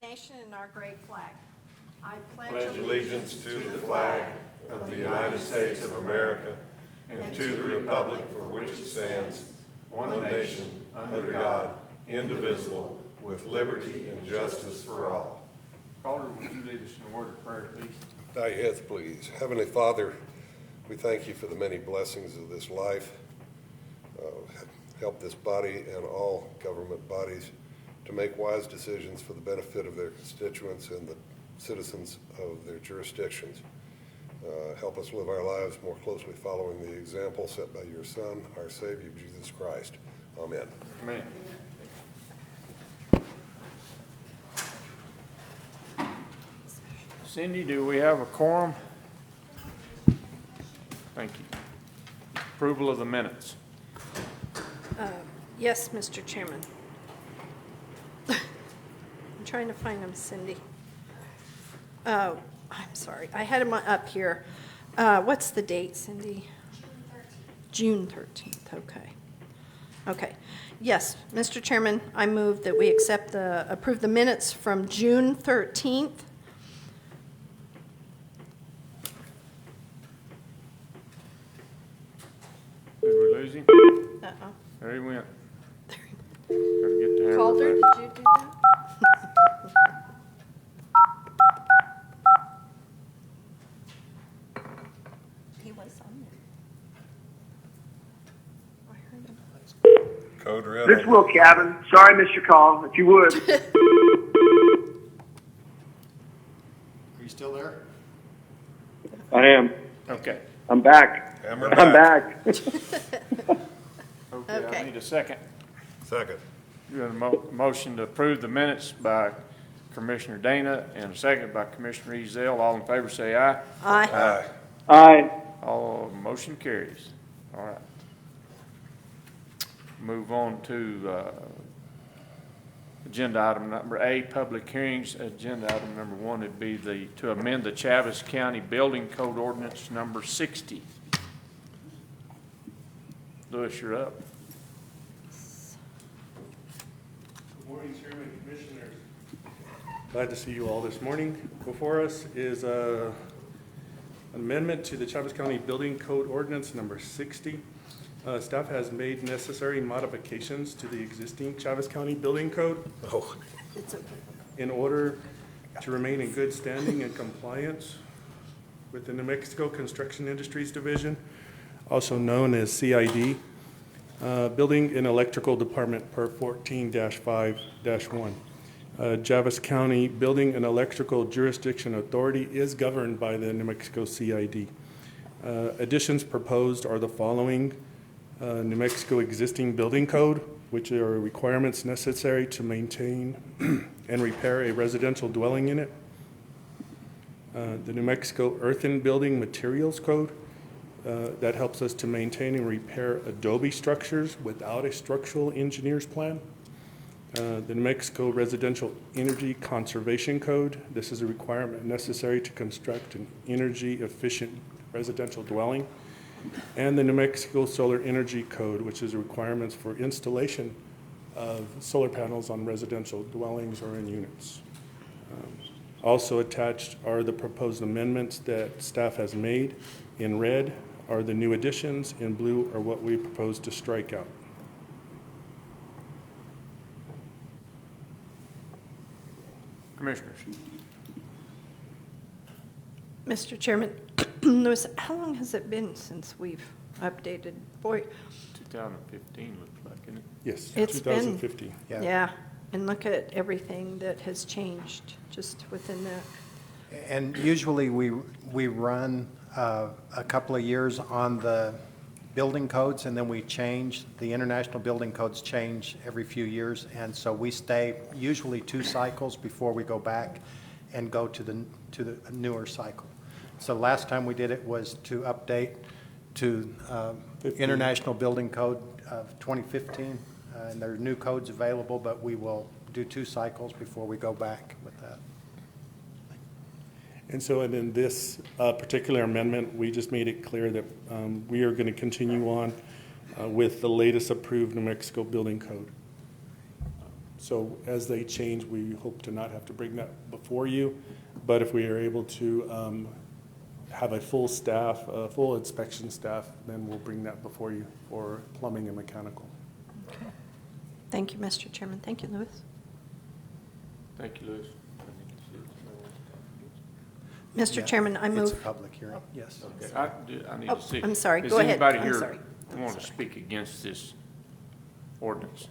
Nation and our great flag. I Pledge allegiance to the flag of the United States of America and to the republic for which it stands, one nation, under God, indivisible, with liberty and justice for all. Calder, would you lead us in a word of prayer, please? Thy heads, please. Heavenly Father, we thank you for the many blessings of this life. Help this body and all government bodies to make wise decisions for the benefit of their constituents and the citizens of their jurisdictions. Help us live our lives more closely following the example set by your Son, our Savior, Jesus Christ. Amen. Amen. Cindy, do we have a quorum? Thank you. Approval of the minutes. Yes, Mr. Chairman. I'm trying to find them, Cindy. Oh, I'm sorry. I had them up here. What's the date, Cindy? June 13th. Okay. Okay. Yes, Mr. Chairman, I move that we approve the minutes from June 13th. Did we lose him? Uh-oh. There he went. Gotta get to Calder, Hammer did you do that? He was on there. I heard him. Code red. This is Will Cabin. Sorry I missed your call. If you would. Are you still there? I am. Okay. I'm back. Hammer I'm back. Okay, I Okay. need a second. Second. You have a motion to approve the minutes by Commissioner Dana and a second by Commissioner Ezell. All in favor say aye. Aye. Aye. Aye. All motion carries. All right. Move on to agenda item number A, public hearings. Agenda item number 1 would be to amend the Chaves County Building Code Ordinance number 60. Louis, you're up. Good morning, Chairman and Commissioners. Glad to see you all this morning. Before us is an amendment to the Chaves County Building Code Ordinance number 60. Staff has made necessary modifications to the existing Chaves County Building Code Oh, It's okay. in order to remain in good standing and compliance with the New Mexico Construction Industries Division, also known as CID, Building and Electrical Department per 14-5-1. Chaves County Building and Electrical Jurisdiction Authority is governed by the New Mexico CID. Additions proposed are the following: New Mexico existing building code, which are requirements necessary to maintain and repair a residential dwelling unit. The New Mexico Earthen Building Materials Code, that helps us to maintain and repair adobe structures without a structural engineer's plan. The New Mexico Residential Energy Conservation Code, this is a requirement necessary to construct an energy efficient residential dwelling. And the New Mexico Solar Energy Code, which is requirements for installation of solar panels on residential dwellings or in units. Also attached are the proposed amendments that staff has made. In red are the new additions, in blue are what we propose to strike out. Commissioners. Mr. Chairman, how long has it been since we've updated? Boy, 2015 looks like, isn't it? Yes, It's been- 2015. yeah, and look at everything that has changed just within that. And usually we run a couple of years on the building codes, and then we change. The international building codes change every few years, and so we stay usually 2 cycles before we go back and go to the newer cycle. So last time we did it was to update to 15. International Building Code of 2015, and there are new codes available, but we will do 2 cycles before we go back with that. And so, and in this particular amendment, we just made it clear that we are going to continue on with the latest approved New Mexico Building Code. So as they change, we hope to not have to bring that before you. But if we are able to have a full staff, a full inspection staff, then we'll bring that before you for plumbing and mechanical. Thank you, Mr. Chairman. Thank you, Louis. Thank you, Louis. Mr. Yeah, Chairman, I It's a move, public hearing, yes. Okay, I need Oh, to see. I'm sorry. Does Go ahead. anybody I'm here sorry. I'm want to sorry. speak against this ordinance?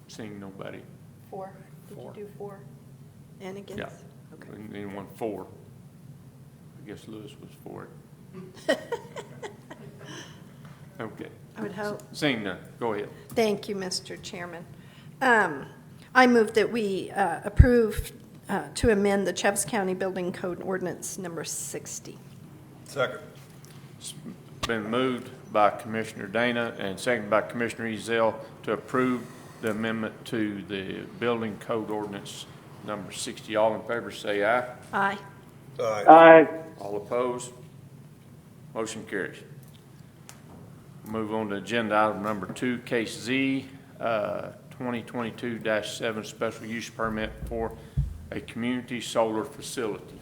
Seeing nobody. 4. Did you do 4? And against? Yeah. Okay. Anyone for? I guess Louis was for it. Okay. I would hope. Seeing none, go ahead. Thank you, Mr. Chairman. I move that we approve to amend the Chaves County Building Code Ordinance number 60. Second. It's been moved by Commissioner Dana and seconded by Commissioner Ezell to approve the amendment to the Building Code Ordinance number 60. All in favor, say aye. Aye. Aye. Aye. All opposed? Motion carries. Move on to agenda item number 2, Case Z, 2022-7, special use permit for a community solar facility.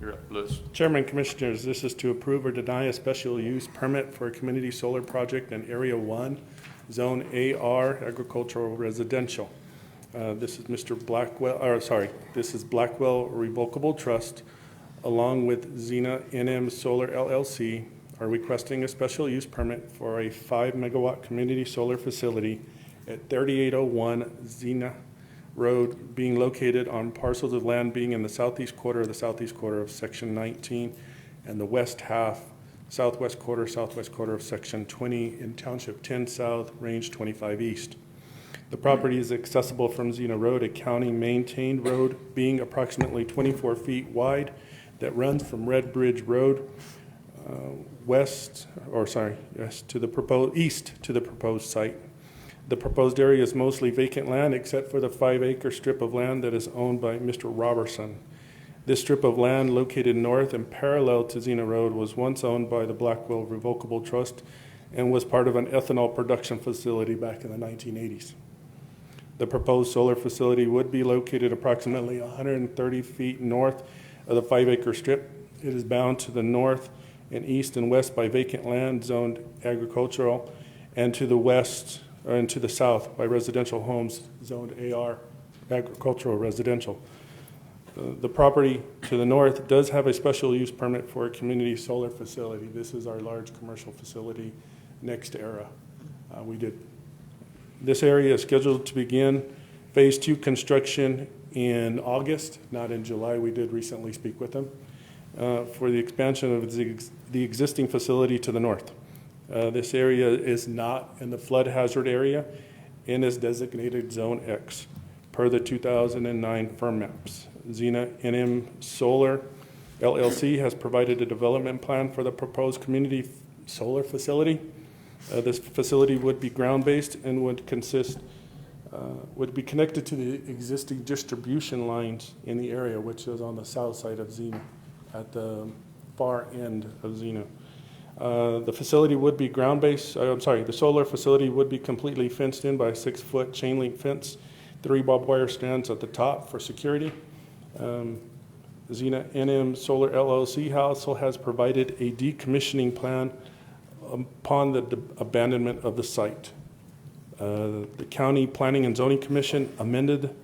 You're up, Louis. Chairman, Commissioners, this is to approve or deny a special use permit for a community solar project in Area 1, Zone AR, Agricultural Residential. This is this is Blackwell Revocable Trust, along with Xena NM Solar LLC, are requesting a special use permit for a 5-megawatt community solar facility at 3801 Xena Road, being located on parcels of land being in the southeast quarter of Section 19 and the southwest quarter of Section 20 in Township 10 South, Range 25 East. The property is accessible from Xena Road, a county-maintained road being approximately 24 feet wide that runs from Red Bridge Road east to the proposed site. The proposed area is mostly vacant land except for the 5-acre strip of land that is owned by Mr. Robertson. This strip of land, located north and parallel to Xena Road, was once owned by the Blackwell Revocable Trust and was part of an ethanol production facility back in the 1980s. The proposed solar facility would be located approximately 130 feet north of the 5-acre strip. It is bound to the north and east and west by vacant land zoned agricultural, and to the west and to the south by residential homes zoned AR, agricultural residential. The property to the north does have a special use permit for a community solar facility. This is our large commercial facility next to ERA. This area is scheduled to begin Phase 2 construction in August, not in July. We did recently speak with them for the expansion of the existing facility to the north. This area is not in the flood hazard area and is designated Zone X per the 2009 firm maps. Xena NM Solar LLC has provided a development plan for the proposed community solar facility. This facility would be ground-based and would be connected to the existing distribution lines in the area, which is on the south side of Xena, at the far end of Xena. The facility would be the solar facility would be completely fenced in by a 6-foot chain link fence, 3 barbed wire strands at the top for security. Xena NM Solar LLC also has provided a decommissioning plan upon the abandonment of the site. The County Planning and Zoning Commission amended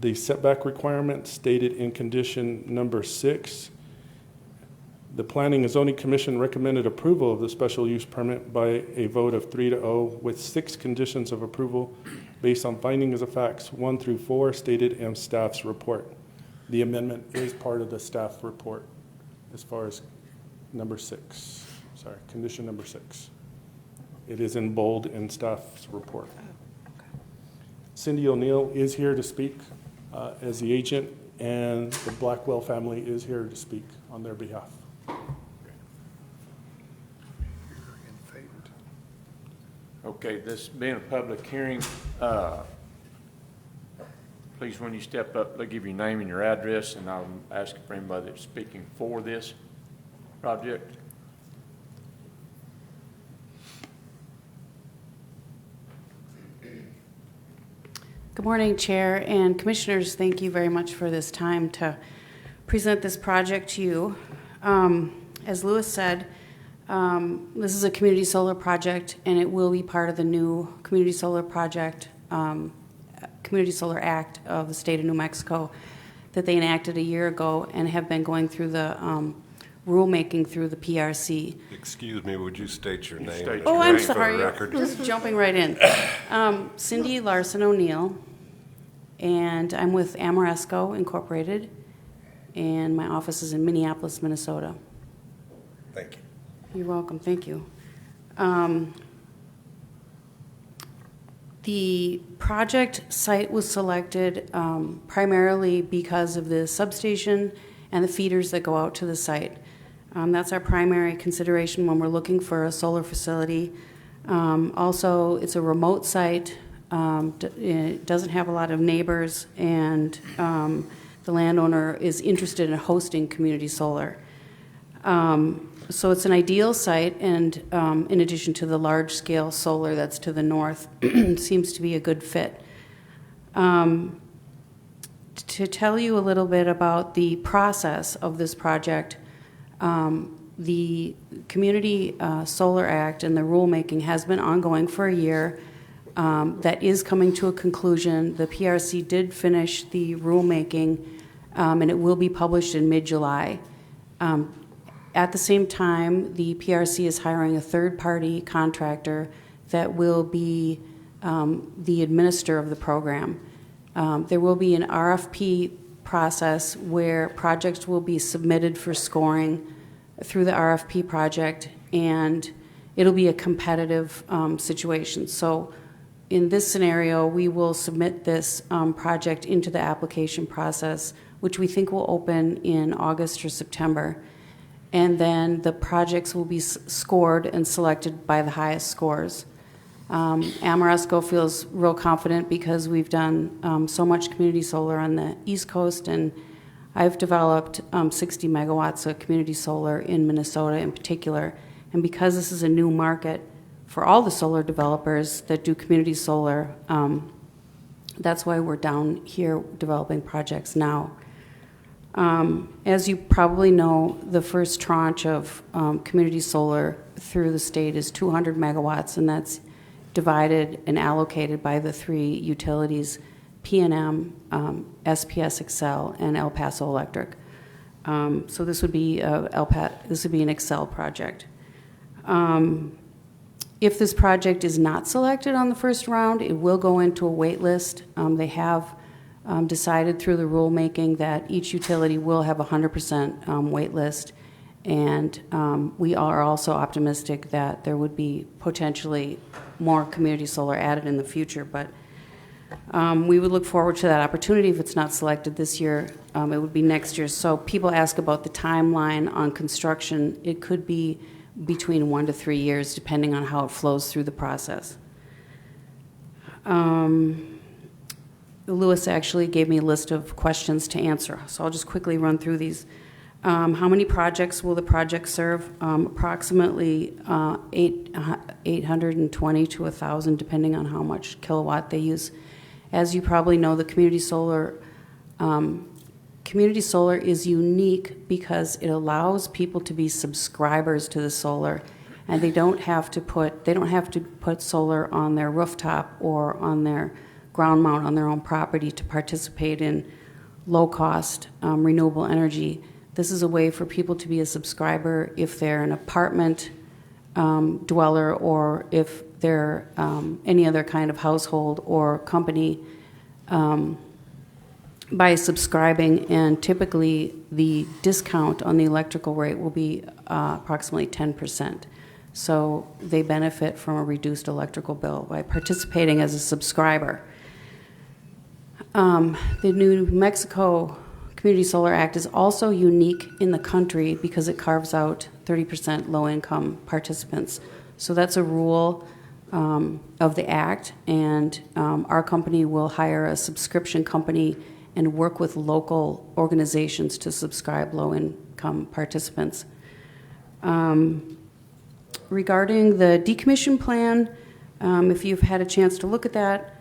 the setback requirement stated in condition number 6. The Planning and Zoning Commission recommended approval of the special use permit by a vote of 3-0 with 6 conditions of approval based on findings of facts 1 through 4 stated in staff's report. The amendment is part of the staff report as far as condition number 6. It is in bold in staff's report. Cindy O'Neill is here to speak as the agent, and the Blackwell family is here to speak on their behalf. Okay, this being a public hearing, please, when you step up, they'll give you your name and your address, and I'll ask for anybody that's speaking for this project. Good morning, Chair and Commissioners. Thank you very much for this time to present this project to you. As Louis said, this is a community solar project, and it will be part of the new Community Solar Project, Community Solar Act of the state of New Mexico that they enacted a year ago and have been going through the rulemaking through the PRC. Excuse me, would you state your name? State and your Oh, your I'm name for the sorry. record? Just jumping right in. Cindy Larson O'Neill, and I'm with Amoresco Incorporated, and my office is in Minneapolis, Minnesota. Thank you. You're welcome, thank you. The project site was selected primarily because of the substation and the feeders that go out to the site. That's our primary consideration when we're looking for a solar facility. Also, it's a remote site. It doesn't have a lot of neighbors, and the landowner is interested in hosting community solar. So it's an ideal site, and in addition to the large-scale solar that's to the north, seems to be a good fit. To tell you a little bit about the process of this project, the Community Solar Act and the rulemaking has been ongoing for a year. That is coming to a conclusion. The PRC did finish the rulemaking, and it will be published in mid-July. At the same time, the PRC is hiring a third-party contractor that will be the administrator of the program. There will be an RFP process where projects will be submitted for scoring through the RFP project, and it'll be a competitive situation. So in this scenario, we will submit this project into the application process, which we think will open in August or September. And then the projects will be scored and selected by the highest scores. Amoresco feels real confident because we've done so much community solar on the East Coast, and I've developed 60 megawatts of community solar in Minnesota in particular. And because this is a new market for all the solar developers that do community solar, that's why we're down here developing projects now. As you probably know, the first tranche of community solar through the state is 200 megawatts, and that's divided and allocated by the three utilities, PNM, SPS Excel, and El Paso Electric. So this would be an Excel project. If this project is not selected on the first round, it will go into a wait list. They have decided through the rulemaking that each utility will have a 100% wait list, and we are also optimistic that there would be potentially more community solar added in the future, but we would look forward to that opportunity. If it's not selected this year, it would be next year. So people ask about the timeline on construction. It could be between 1 to 3 years, depending on how it flows through the process. Louis actually gave me a list of questions to answer, so I'll just quickly run through these. How many projects will the project serve? Approximately 820 to 1,000, depending on how much kilowatt they use. As you probably know, the community solar is unique because it allows people to be subscribers to the solar, and they don't have to put solar on their rooftop or on their ground mount on their own property to participate in low-cost renewable energy. This is a way for people to be a subscriber if they're an apartment dweller, or if they're any other kind of household or company, by subscribing, and typically the discount on the electrical rate will be approximately 10%. So they benefit from a reduced electrical bill by participating as a subscriber. The New Mexico Community Solar Act is also unique in the country because it carves out 30% low-income participants. So that's a rule of the act, and our company will hire a subscription company and work with local organizations to subscribe low-income participants. Regarding the decommission plan, if you've had a chance to look at that,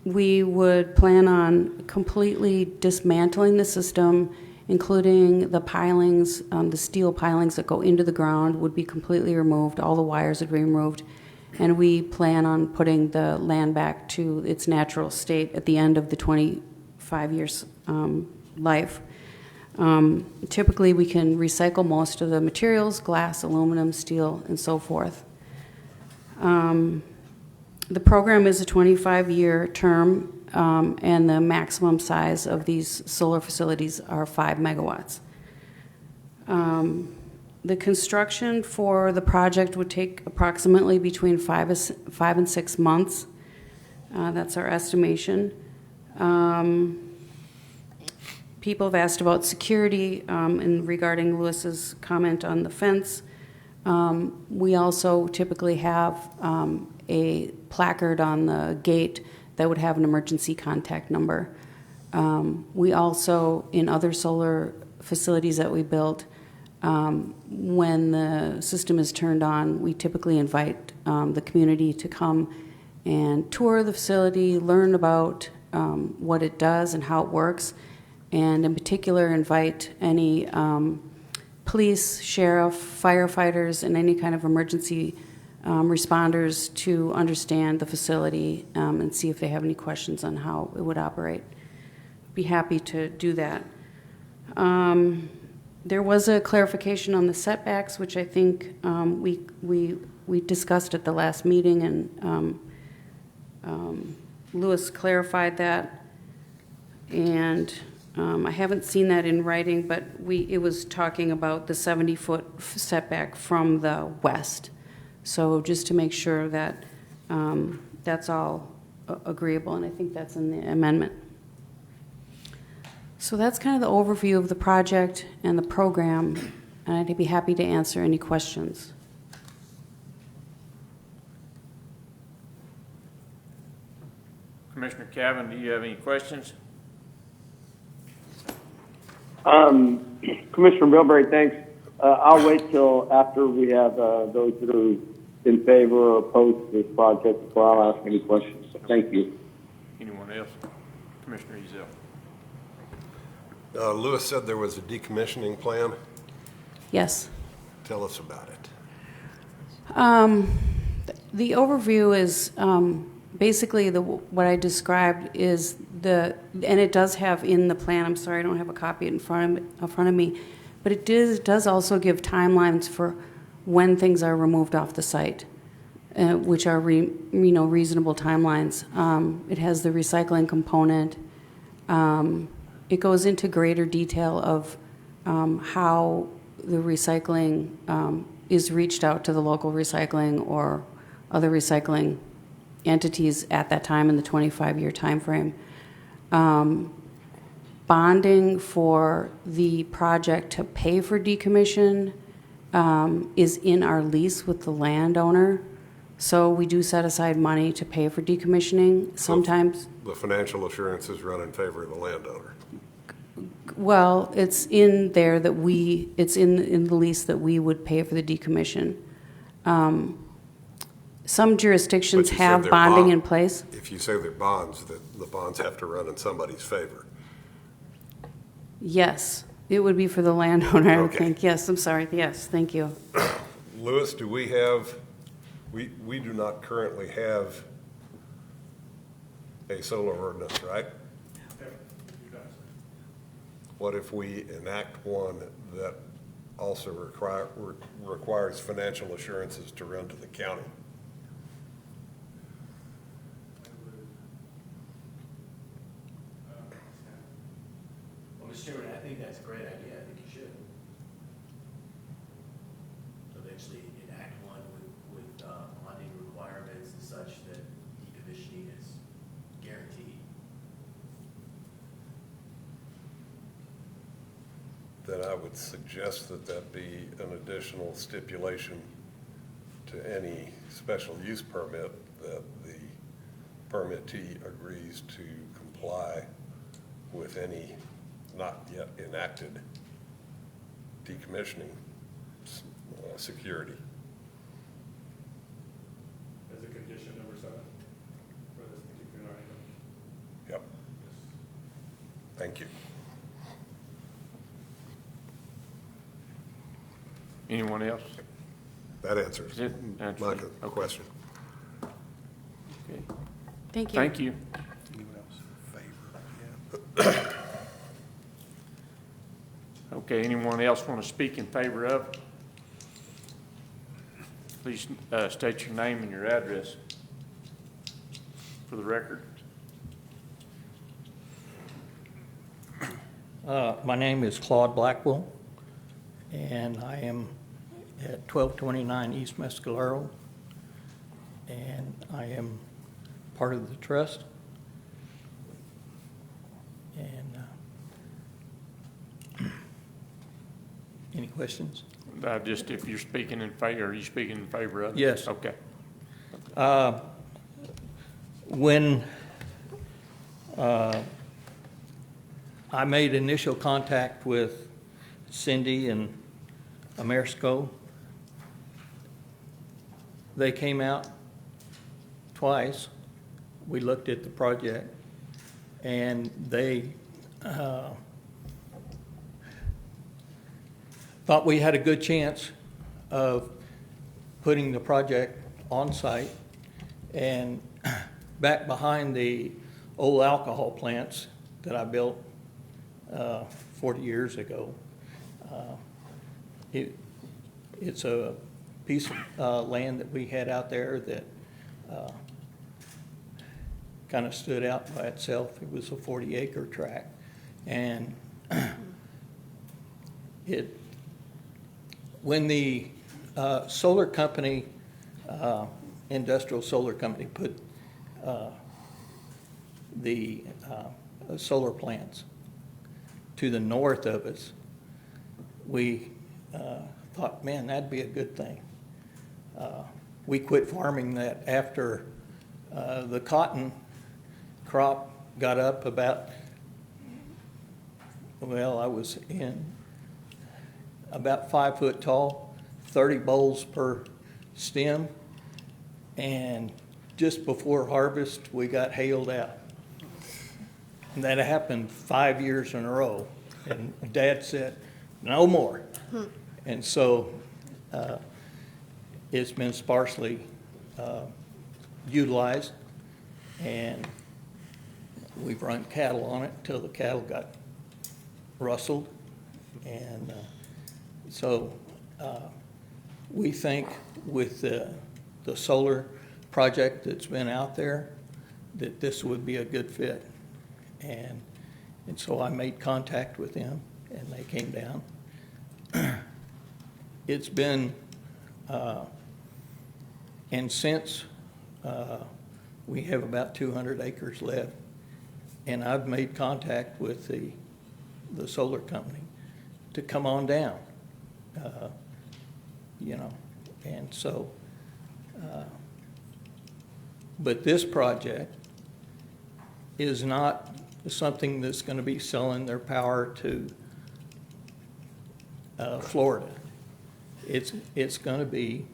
we would plan on completely dismantling the system, including the pilings, the steel pilings that go into the ground would be completely removed, all the wires would be removed, and we plan on putting the land back to its natural state at the end of the 25 years life. Typically, we can recycle most of the materials, glass, aluminum, steel, and so forth. The program is a 25-year term, and the maximum size of these solar facilities are 5 megawatts. The construction for the project would take approximately between 5 and 6 months. That's our estimation. People have asked about security and regarding Lewis's comment on the fence. We also typically have a placard on the gate that would have an emergency contact number. We also, in other solar facilities that we built, when the system is turned on, we typically invite the community to come and tour the facility, learn about what it does and how it works, and in particular invite any police, sheriff, firefighters, and any kind of emergency responders to understand the facility and see if they have any questions on how it would operate. Be happy to do that. There was a clarification on the setbacks, which I think we discussed at the last meeting, and Lewis clarified that. And I haven't seen that in writing, but it was talking about the 70-foot setback from the west. So just to make sure that that's all agreeable, and I think that's in the amendment. So that's kind of the overview of the project and the program, and I'd be happy to answer any questions. Commissioner Cavan, do you have any questions? Commissioner Bilberry, thanks. I'll wait till after we have those that are in favor or opposed to this project before I'll ask any questions. Thank you. Anyone else? Commissioner Ezell. Lewis said there was a decommissioning plan. Yes. Tell us about it. The overview is basically what I described is and it does have in the plan, I'm sorry I don't have a copy in front of me, but it does also give timelines for when things are removed off the site, which are reasonable timelines. It has the recycling component. It goes into greater detail of how the recycling is reached out to the local recycling or other recycling entities at that time in the 25-year time frame. Bonding for the project to pay for decommission is in our lease with the landowner. So we do set aside money to pay for decommissioning. Sometimes The financial assurances run in favor of the landowner. well, it's in there that it's in the lease that we would pay for the decommission. Some jurisdictions But you said have they're bonding in place. If you say they're bonds, the bonds have to run in somebody's favor. Yes, it would be for the landowner, I would Okay. think. Yes, I'm sorry. Yes, thank you. Lewis, do we have, we do not currently have a solar ordinance, right? What if we enact one that also requires financial assurances to run to the county? Well, Mr. Chairman, I think that's a great idea. I think you should. Eventually enact one with bonding requirements and such that decommissioning is guaranteed. Then I would suggest that that be an additional stipulation to any special use permit that the permittee agrees to comply with any not yet enacted decommissioning security. As a condition number 7 for this particular item. Thank you. Anyone else? That answers Is it? my question. Okay. Thank you. Thank you. Okay, anyone else want to speak in favor of? Please state your name and your address for the record. My name is Claude Blackwell, and I am at 1229 East Mescalero, and I am part of the trust. And any questions? Just if you're speaking in favor, are you speaking in favor of it? Yes. Okay. When I made initial contact with Cindy and Amersco, they came out twice. We looked at the project, and they thought we had a good chance of putting the project on site. And back behind the old alcohol plants that I built 40 years ago, it's a piece of land that we had out there that kind of stood out by itself. It was a 40-acre tract, and when the solar company, industrial solar company, put the solar plants to the north of us, we thought, man, that'd be a good thing. We quit farming that after the cotton crop got up about, well, I was in about 5 foot tall, 30 bowls per stem, and just before harvest, we got hailed out. And that happened 5 years in a row. And Dad said, no more. And so it's been sparsely utilized, and we've run cattle on it until the cattle got rustled. And so we think with the solar project that's been out there, that this would be a good fit. And so I made contact with them, and they came down. It's been, and since we have about 200 acres left, and I've made contact with the solar company to come on down, you know, and so, but this project is not something that's going to be selling their power to Florida. It's going to be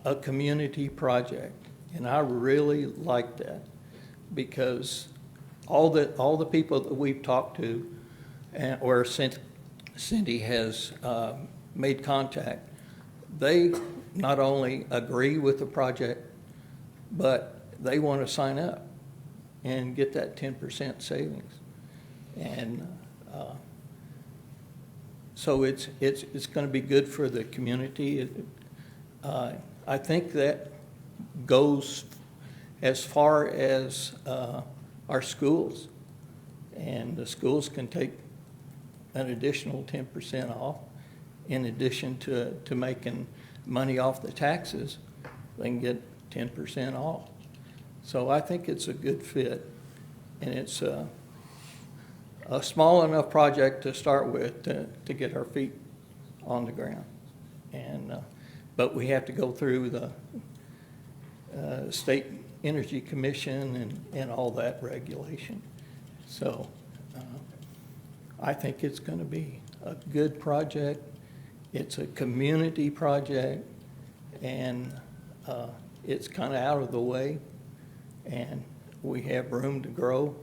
a community project, and I really like that, because all the people that we've talked to, or Cindy has made contact, they not only agree with the project, but they want to sign up and get that 10% savings. And so it's going to be good for the community. I think that goes as far as our schools, and the schools can take an additional 10% off. In addition to making money off the taxes, they can get 10% off. So I think it's a good fit, and it's a small enough project to start with to get our feet on the ground. And but we have to go through the State Energy Commission and all that regulation. So I think it's going to be a good project. It's a community project, and it's kind of out of the way, and we have room to grow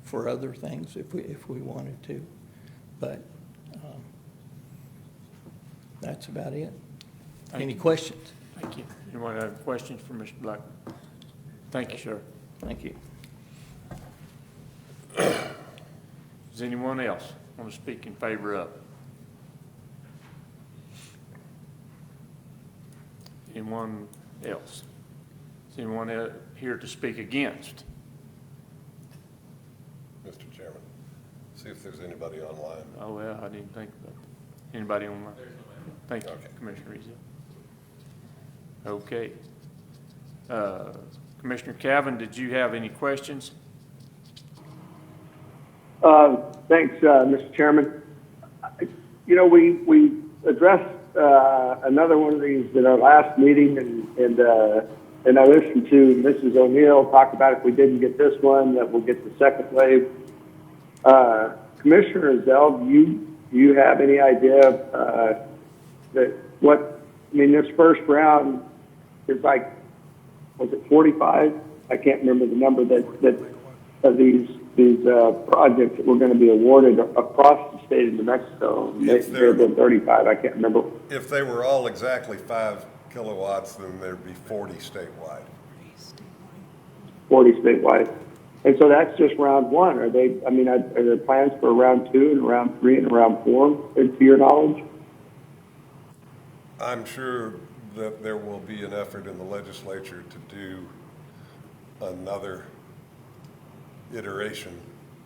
for other things if we wanted to. But that's about it. Any questions? Thank you. Anyone have questions for Mr. Black? Thank you, sir. Thank you. Does anyone else want to speak in favor of? Anyone else? Is anyone here to speak against? Mr. Chairman, see if there's anybody online. Oh, well, I didn't think about that. Anybody online? Thank you, Okay. Commissioner Ezel. Okay. Commissioner Cavan, did you have any questions? Thanks, Mr. Chairman. You know, we addressed another one of these at our last meeting, and I listened to Mrs. O'Neill talk about if we didn't get this one, that we'll get the second wave. Commissioner Zell, do you have any idea this first round is like, was it 45? I can't remember the number that of these projects that were going to be awarded across the state of New Mexico. There have been 35. I can't remember. If they were all exactly 5 kilowatts, then there'd be 40 statewide. 40 statewide. And so that's just round one. Are there plans for round 2 and round 3 and round 4, to your knowledge? I'm sure that there will be an effort in the legislature to do another iteration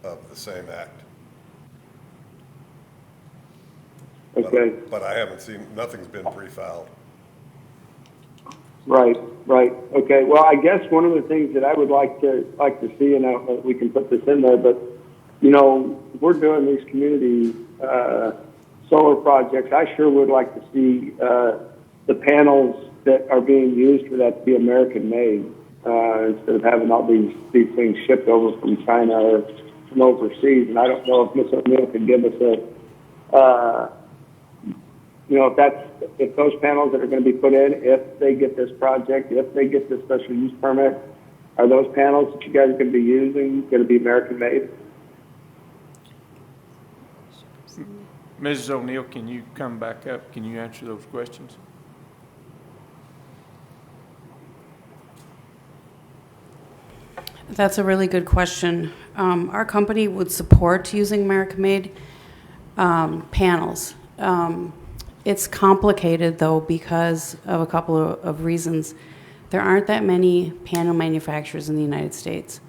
of the same act. Okay. But I haven't seen, nothing's been pre-filed. Right. Okay. Well, I guess one of the things that I would like to see, and I don't know if we can put this in there, but you know, we're doing these community solar projects. I sure would like to see the panels that are being used for that to be American made, instead of having all these things shipped over from China or from overseas. And I don't know if Ms. O'Neill can give us if those panels that are going to be put in, if they get this project, if they get this special use permit, are those panels that you guys are going to be using going to be American made? Mrs. O'Neill, can you come back up? Can you answer those questions? That's a really good question. Our company would support using American-made panels. It's complicated, though, because of a couple of reasons. There aren't that many panel manufacturers in the United States.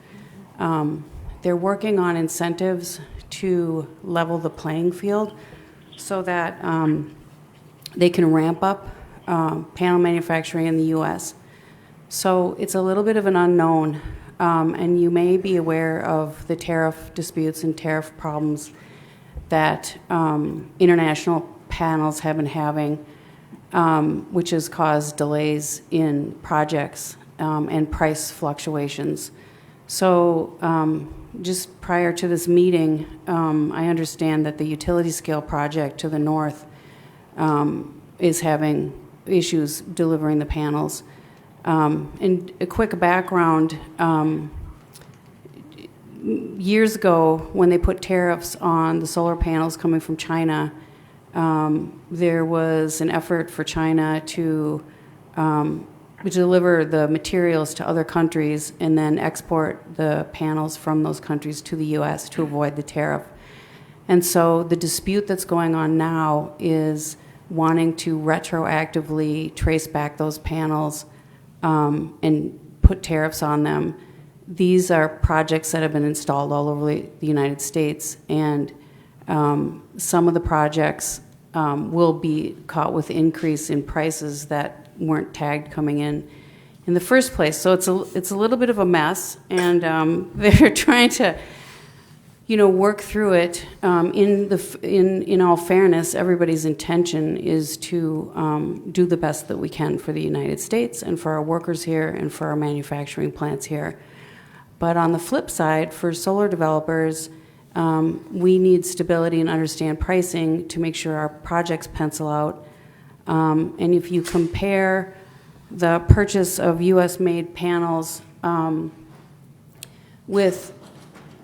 They're working on incentives to level the playing field so that they can ramp up panel manufacturing in the U.S. So it's a little bit of an unknown. And you may be aware of the tariff disputes and tariff problems that international panels have been having, which has caused delays in projects and price fluctuations. So just prior to this meeting, I understand that the utility scale project to the north is having issues delivering the panels. And a quick background, years ago when they put tariffs on the solar panels coming from China, there was an effort for China to deliver the materials to other countries and then export the panels from those countries to the U.S. to avoid the tariff. And so the dispute that's going on now is wanting to retroactively trace back those panels and put tariffs on them. These are projects that have been installed all over the United States, and some of the projects will be caught with increase in prices that weren't tagged coming in the first place. So it's a little bit of a mess, and they're trying to work through it. In all fairness, everybody's intention is to do the best that we can for the United States and for our workers here and for our manufacturing plants here. But on the flip side, for solar developers, we need stability and understand pricing to make sure our projects pencil out. And if you compare the purchase of U.S.-made panels with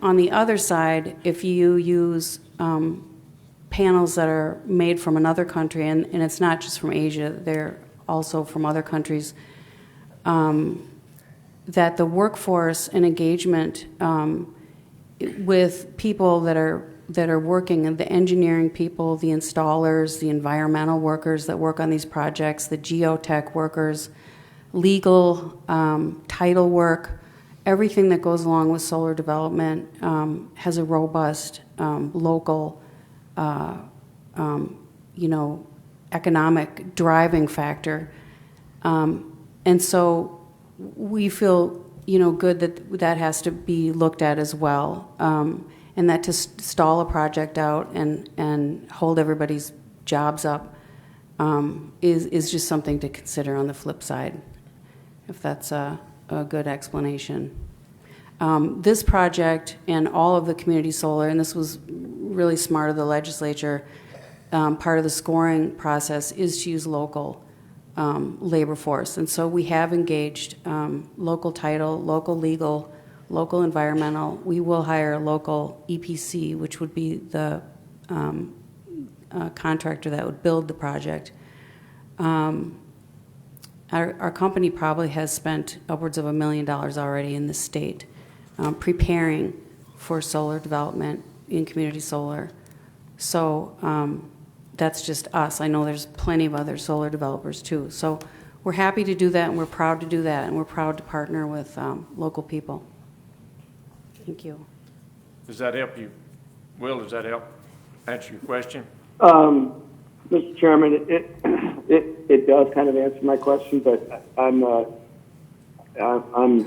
on the other side, if you use panels that are made from another country, and it's not just from Asia, they're also from other countries, that the workforce and engagement with people that are working, and the engineering people, the installers, the environmental workers that work on these projects, the geotech workers, legal, title work, everything that goes along with solar development has a robust local, economic driving factor. And so we feel, good that has to be looked at as well. And that to stall a project out and hold everybody's jobs up is just something to consider on the flip side, if that's a good explanation. This project and all of the community solar, and this was really smart of the legislature, part of the scoring process is to use local labor force. And so we have engaged local title, local legal, local environmental. We will hire a local EPC, which would be the contractor that would build the project. Our company probably has spent upwards of $1 million already in the state preparing for solar development in community solar. So that's just us. I know there's plenty of other solar developers too. So we're happy to do that, and we're proud to do that, and we're proud to partner with local people. Thank you. Does that help you? Will, does that help answer your question? Mr. Chairman, it does kind of answer my question, but I'm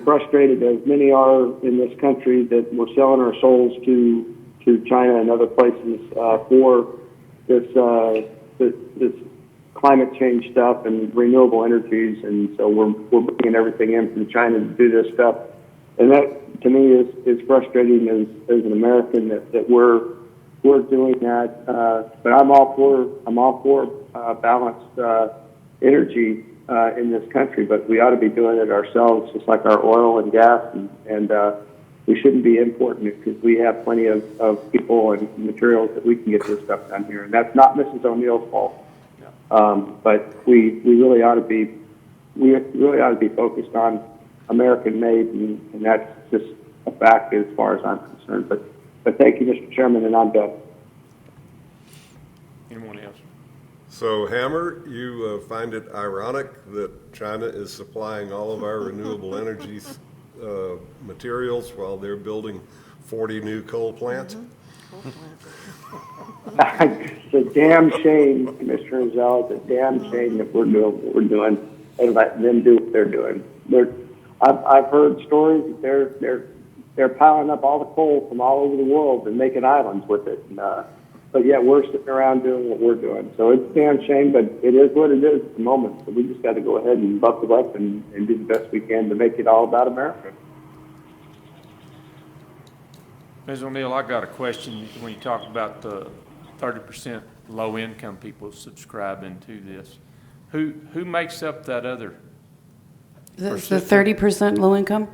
frustrated, as many are in this country, that we're selling our souls to China and other places for this climate change stuff and renewable energies, and so we're bringing everything in from China to do this stuff, and that to me is frustrating as an American that we're doing that. But I'm all for balanced energy in this country, but we ought to be doing it ourselves, just like our oil and gas, and we shouldn't be importing it because we have plenty of people and materials that we can get this stuff done here. And that's not Mrs. O'Neill's fault. But we really ought to be focused on American made, and that's just a fact as far as I'm concerned. But thank you, Mr. Chairman, and I'm done. Anyone else? So, Hammer, you find it ironic that China is supplying all of our renewable energy materials while they're building 40 new coal plants? It's a damn shame, Commissioner Zell. It's a damn shame that we're doing what we're doing and let them do what they're doing. I've heard stories that they're piling up all the coal from all over the world and making islands with it. But yet we're sitting around doing what we're doing. So it's a damn shame, but it is what it is at the moment. So we just got to go ahead and buckle up and do the best we can to make it all about America. Ms. O'Neill, I got a question. When you talk about the 30% low-income people subscribing to this, who makes up that other? The 30% low income?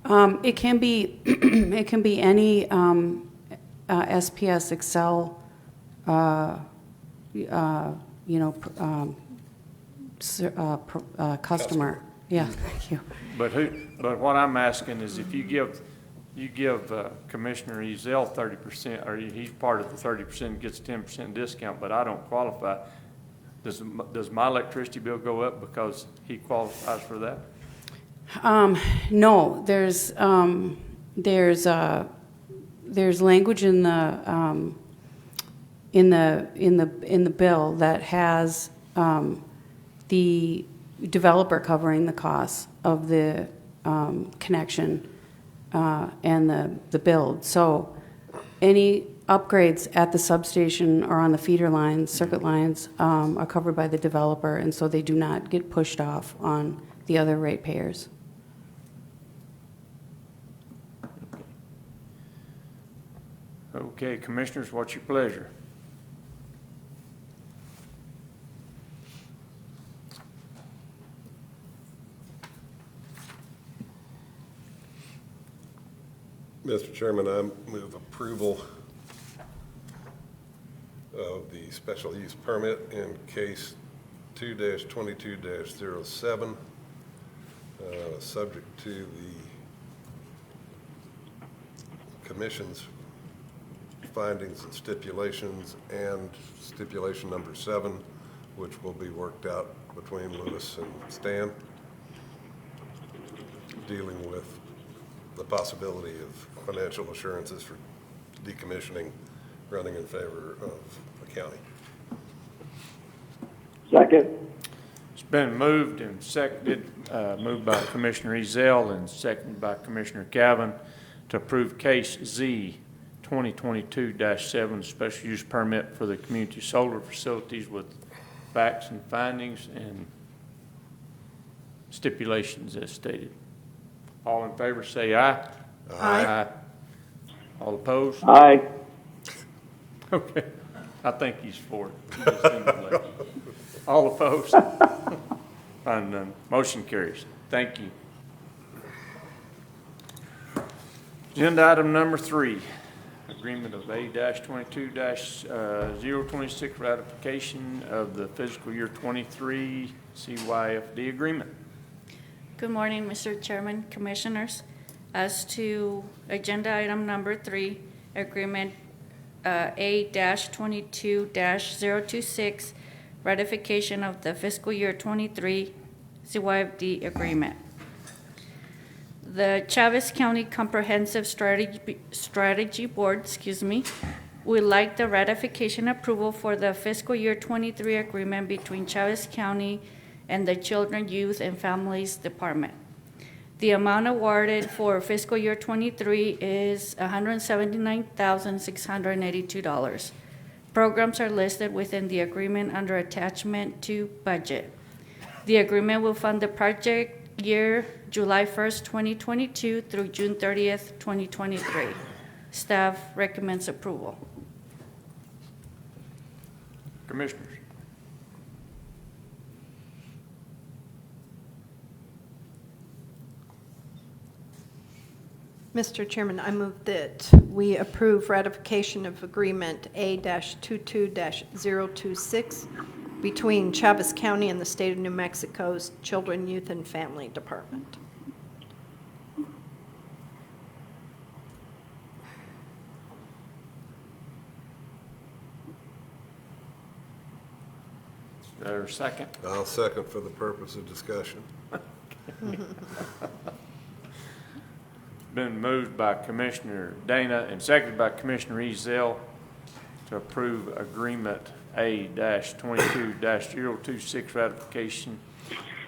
Mm-hmm. It can be it can be any SPS Excel customer. Yeah, thank you. But what I'm asking is, if you give Commissioner Ezell 30%, or he's part of the 30%, gets a 10% discount, but I don't qualify, does my electricity bill go up because he qualifies for that? No, there's language in the bill that has the developer covering the costs of the connection and the build. So any upgrades at the substation or on the feeder lines, circuit lines, are covered by the developer, and so they do not get pushed off on the other ratepayers. Okay, Commissioners, what's your pleasure? Mr. Chairman, I move approval of the special use permit in case 2-22-07, subject to the commission's findings and stipulations, and stipulation number 7, which will be worked out between Lewis and Stan, dealing with the possibility of financial assurances for decommissioning running in favor of the county. Second. It's been moved and seconded, moved by Commissioner Ezell and seconded by Commissioner Cavan to approve case Z 2022-7, special use permit for the community solar facilities with facts and findings and stipulations as stated. All in favor say aye. Aye. All opposed? Aye. Okay, I think he's for it. He just indicated. All opposed? Fine, none. Motion carries. Thank you. Agenda item number 3, agreement of A-22-026 ratification of the fiscal year 23 CYFD agreement. Good morning, Mr. Chairman, Commissioners. As to agenda item number 3, agreement A-22-026, ratification of the fiscal year 23 CYFD agreement. The Chavez County Comprehensive Strategy Board, would like the ratification approval for the fiscal year 23 agreement between Chavez County and the Children, Youth, and Families Department. The amount awarded for fiscal year 23 is $179,682. Programs are listed within the agreement under attachment to budget. The agreement will fund the project year July 1st, 2022 through June 30th, 2023. Staff recommends approval. Commissioners. Mr. Chairman, I move that we approve ratification of agreement A-22-026 between Chavez County and the State of New Mexico's Children, Youth, and Family Department. Is there a second? I'll second for the purpose of discussion. Been moved by Commissioner Dana and seconded by Commissioner Ezell to approve agreement A-22-026 ratification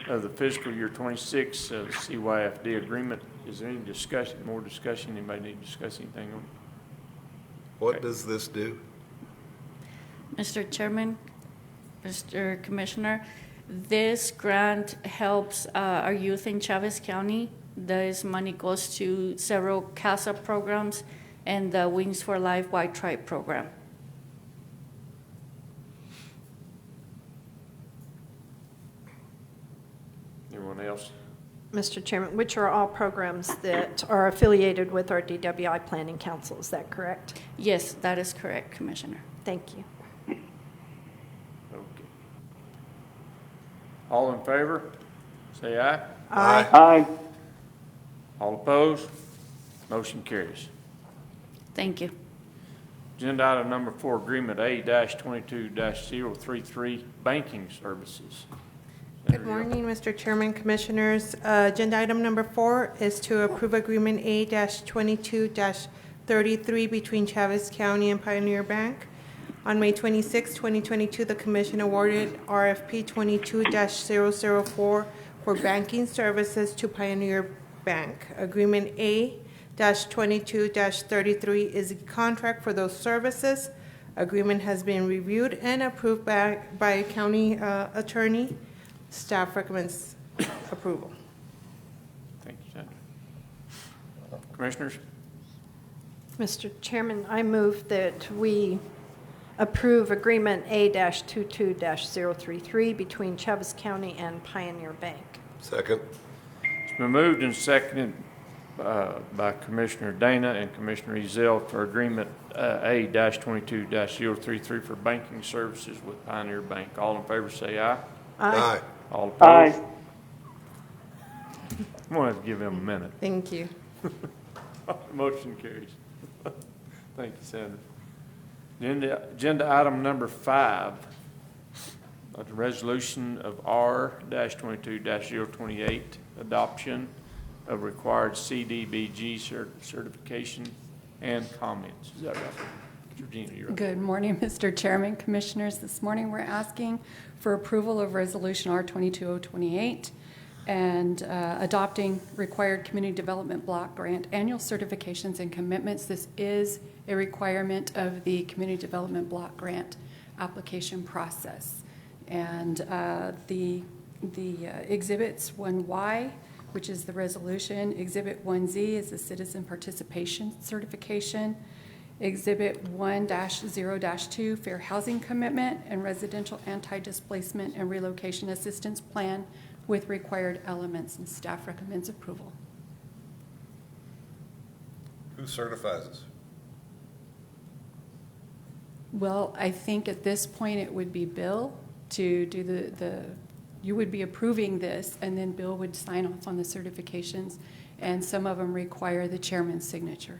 of the fiscal year 26 CYFD agreement. Is there any discussion, more discussion? Anybody need to discuss anything on it? What does this do? Mr. Chairman, Mr. Commissioner, this grant helps our youth in Chavez County. This money goes to several CASA programs and the Wings for Life White Tribe program. Anyone else? Mr. Chairman, which are all programs that are affiliated with our DWI Planning Council, is that correct? Yes, that is correct, Commissioner. Thank you. Okay. All in favor, say aye. Aye. Aye. All opposed? Motion carries. Thank you. Agenda item number 4, agreement A-22-033, banking services. Good morning, Mr. Chairman, Commissioners. Agenda item number 4 is to approve agreement A-22-33 between Chavez County and Pioneer Bank. On May 26, 2022, the Commission awarded RFP 22-004 for banking services to Pioneer Bank. Agreement A-22-33 is a contract for those services. Agreement has been reviewed and approved by a county attorney. Staff recommends approval. Thank you, Sandra. Commissioners? Mr. Chairman, I move that we approve agreement A-22-033 between Chavez County and Pioneer Bank. Second. It's been moved and seconded by Commissioner Dana and Commissioner Ezell for agreement A-22-033 for banking services with Pioneer Bank. All in favor say aye. Aye. All opposed? Aye. I'm going to have to give him a minute. Thank you. Motion carries. Thank you, Sandra. Agenda item number 5, the resolution of R-22-028, adoption of required CDBG certification and comments. Is that right? Georgina, you're up. Good morning, Mr. Chairman, Commissioners. This morning, we're asking for approval of Resolution R-22-028 and adopting required community development block grant annual certifications and commitments. This is a requirement of the community development block grant application process. And the exhibits 1Y, which is the resolution. Exhibit 1Z is the citizen participation certification. Exhibit 1-0-2, fair housing commitment and residential anti-displacement and relocation assistance plan with required elements, and staff recommends approval. Who certifies us? Well, I think at this point it would be Bill to do you would be approving this, and then Bill would sign off on the certifications, and some of them require the chairman's signature.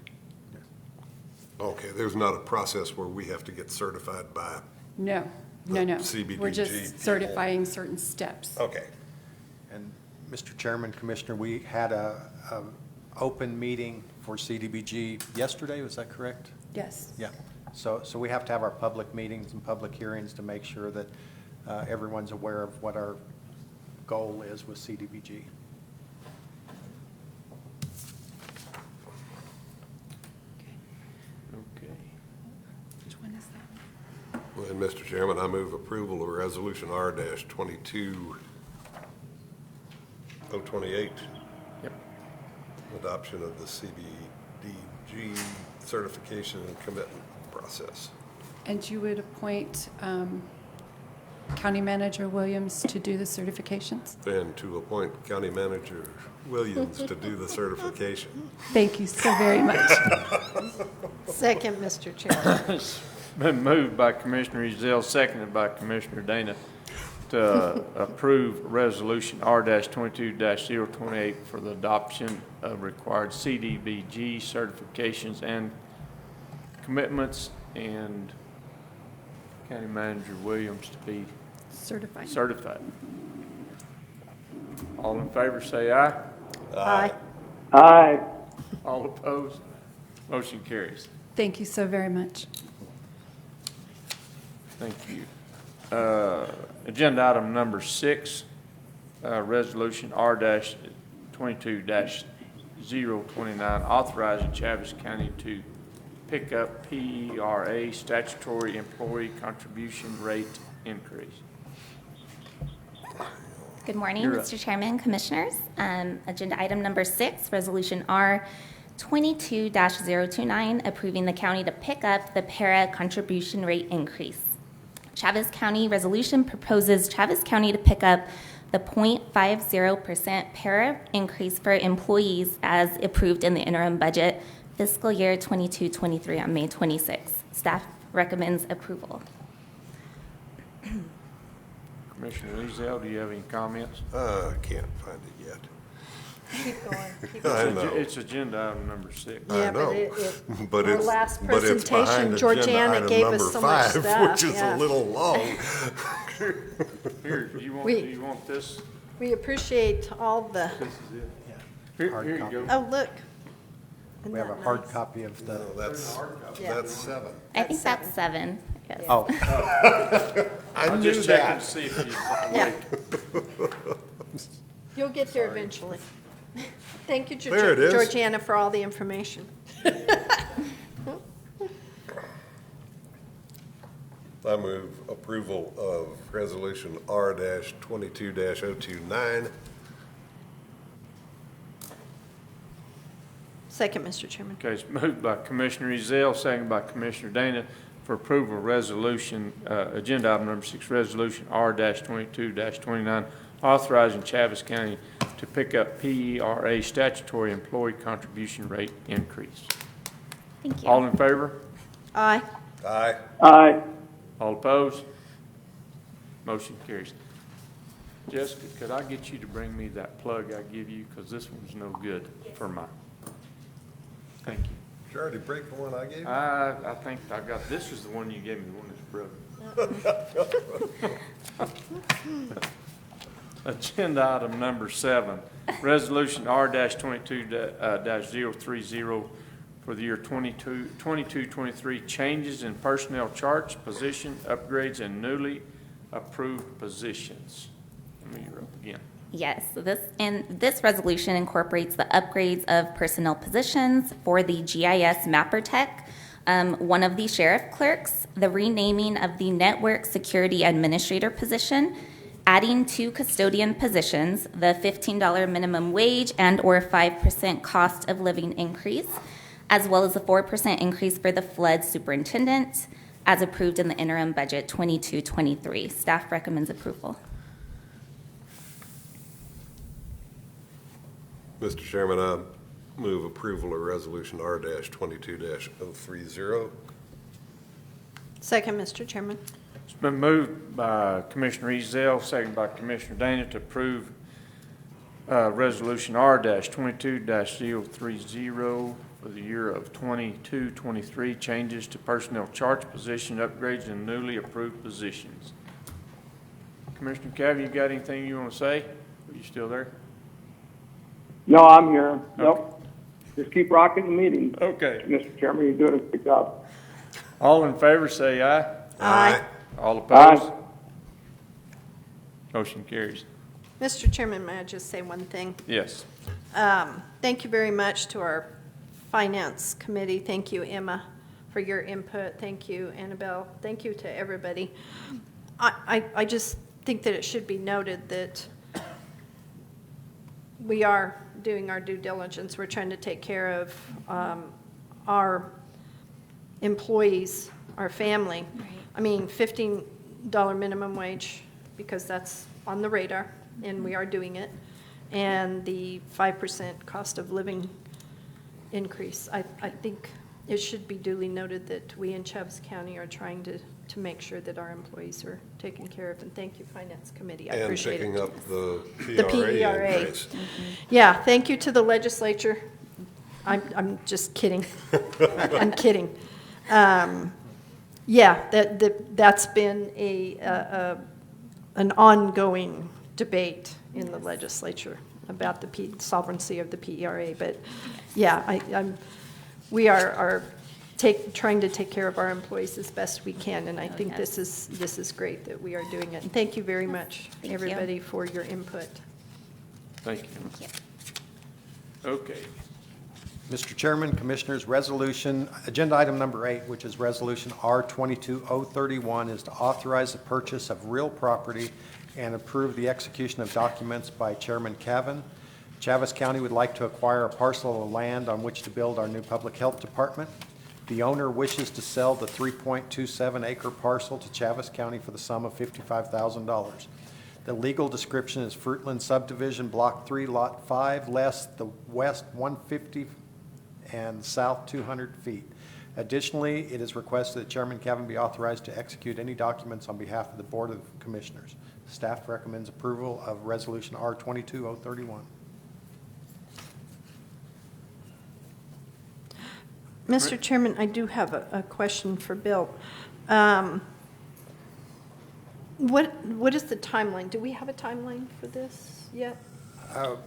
Okay, there's not a process where we have to get certified by, No. CBDG We're just people. certifying certain steps. okay. And Mr. Chairman, Commissioner, we had a open meeting for CDBG yesterday, was that correct? Yes. Yeah. So we have to have our public meetings and public hearings to make sure that everyone's aware of what our goal is with CDBG. Okay. Which one is that? And Mr. Chairman, I move approval of Resolution R-22-028, Yep. adoption of the CBDG certification and commitment process. And you would appoint County Manager Williams to do the certifications? And to appoint County Manager Williams to do the certification. Thank you so very much. Second, Mr. Chairman. Been moved by Commissioner Ezell, seconded by Commissioner Dana to approve Resolution R-22-028 for the adoption of required CDBG certifications and commitments, and County Manager Williams to be Certified. certified. All in favor say aye. Aye. Aye. All opposed? Motion carries. Thank you so very much. Thank you. Agenda item number 6, Resolution R-22-029, authorizing Chaves County to pick up PERA statutory employee contribution rate increase. Good morning, You're up. Mr. Chairman, Commissioners. Agenda item number 6, Resolution R-22-029, approving the county to pick up the PERA contribution rate increase. Chaves County resolution proposes Chaves County to pick up the 0.50% PERA increase for employees as approved in the interim budget fiscal year 22-23 on May 26th. Staff recommends approval. Commissioner Ezell, do you have any comments? I can't find it yet. Keep going. Keep I going. know. It's agenda item number 6. I Yeah, but know. But it's- our last but it's behind presentation, agenda Georgiana item gave us number so much 5, stuff. which is yeah. a little long. Here, do you We- want this? We appreciate all the, This is it. Yeah. Here Hard you copy. go. oh, look. Isn't We have a that hard nice? copy of the, No, that's Yeah. 7. I think that's 7. Yes. oh, I I'm knew just checking that. to see if you. Yeah. You'll get there eventually. Thank you, There it is. Georgiana, for all the information. I move approval of Resolution R-22-029. Second, Mr. Chairman. Okay, it's moved by Commissioner Ezell, seconded by Commissioner Dana for approval of resolution, agenda item number 6, resolution R-22-29, authorizing Chaves County to pick up PERA statutory employee contribution rate increase. Thank you. All in favor? Aye. Aye. Aye. All opposed? Motion carries. Jessica, could I get you to bring me that plug I give you, because this one's no good for my, thank you. Did you already break the one I gave you? I think I got, this is the one you gave me, the one that's broken. Agenda item number 7, Resolution R-22-030 for the year 22-23, changes in personnel charts, position, upgrades, and newly approved positions. Let me read again. Yes, so this resolution incorporates the upgrades of personnel positions for the GIS Mapper Tech, one of the sheriff clerks, the renaming of the Network Security Administrator position, adding 2 custodian positions, the $15 minimum wage and/or 5% cost of living increase, as well as a 4% increase for the flood superintendent, as approved in the interim budget 22-23. Staff recommends approval. Mr. Chairman, I move approval of Resolution R-22-030. Second, Mr. Chairman. It's been moved by Commissioner Ezell, second by Commissioner Dana, to approve Resolution R-22-030 for the year of 22-23, changes to personnel charts, position upgrades, and newly approved positions. Commissioner Cavan, you got anything you want to say? Are you still there? No, I'm here. Nope. Just keep rocking the meeting. Okay. Mr. Chairman, you're doing a good job. All in favor, say aye. Aye. All opposed? Motion carries. Mr. Chairman, may I just say one thing? Yes. Thank you very much to our Finance Committee. Thank you, Emma, for your input. Thank you, Annabelle. Thank you to everybody. I just think that it should be noted that we are doing our due diligence. We're trying to take care of our employees, our family. Right. I mean, $15 minimum wage, because that's on the radar, and we are doing it, and the 5% cost of living increase. I think it should be duly noted that we in Chaves County are trying to make sure that our employees are taken care of, and thank you, Finance Committee. I appreciate it. And picking up the The PERA. increase. Yeah, thank you to the legislature. I'm just kidding. I'm kidding. Yeah, that's been an ongoing debate in the legislature about the sovereignty of the PERA. But yeah, we are trying to take care of our employees as best we can, and I think this is great that we are doing it. And thank you very much, Thank everybody, you. for your input. Thank you. Thank you. Okay. Mr. Chairman, Commissioners, agenda item number 8, which is Resolution R-22-031, is to authorize the purchase of real property and approve the execution of documents by Chairman Cavan. Chaves County would like to acquire a parcel of land on which to build our new public health department. The owner wishes to sell the 3.27-acre parcel to Chaves County for the sum of $55,000. The legal description is Fruitland Subdivision, Block 3, Lot 5, less the west 150 and south 200 feet. Additionally, it is requested that Chairman Cavan be authorized to execute any documents on behalf of the Board of Commissioners. Staff recommends approval of Resolution R-22-031. Mr. Chairman, I do have a question for Bill. What is the timeline? Do we have a timeline for this yet?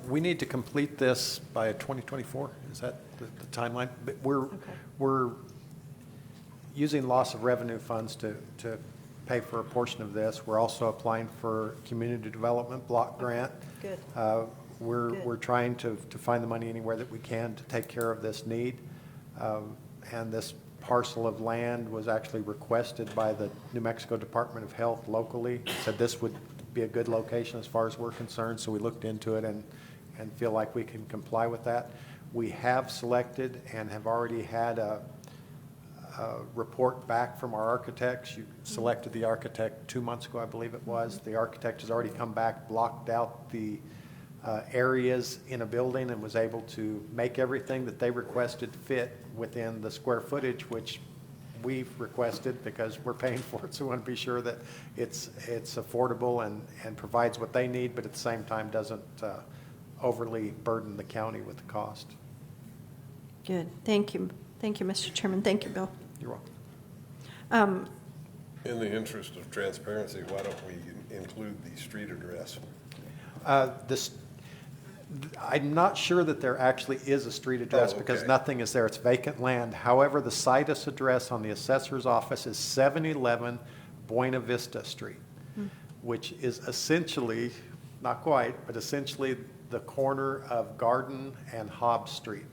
We need to complete this by 2024. Is that the timeline? But Okay. we're using loss of revenue funds to pay for a portion of this. We're also applying for community development block grant. Good. We're trying to find the money anywhere that we can to take care of this need. And this parcel of land was actually requested by the New Mexico Department of Health locally. Said this would be a good location as far as we're concerned, so we looked into it and feel like we can comply with that. We have selected and have already had a report back from our architects. You selected the architect 2 months ago, I believe it was. The architect has already come back, blocked out the areas in a building and was able to make everything that they requested fit within the square footage, which we've requested because we're paying for it. So we want to be sure that it's affordable and provides what they need, but at the same time doesn't overly burden the county with the cost. Good. Thank you. Thank you, Mr. Chairman. Thank you, Bill. You're welcome. In the interest of transparency, why don't we include the street address? I'm not sure that there actually is a street address because okay. nothing is there. It's vacant land. However, the situs address on the assessor's office is 711 Buena Vista Street, which is essentially, not quite, but essentially the corner of Garden and Hobbs Street.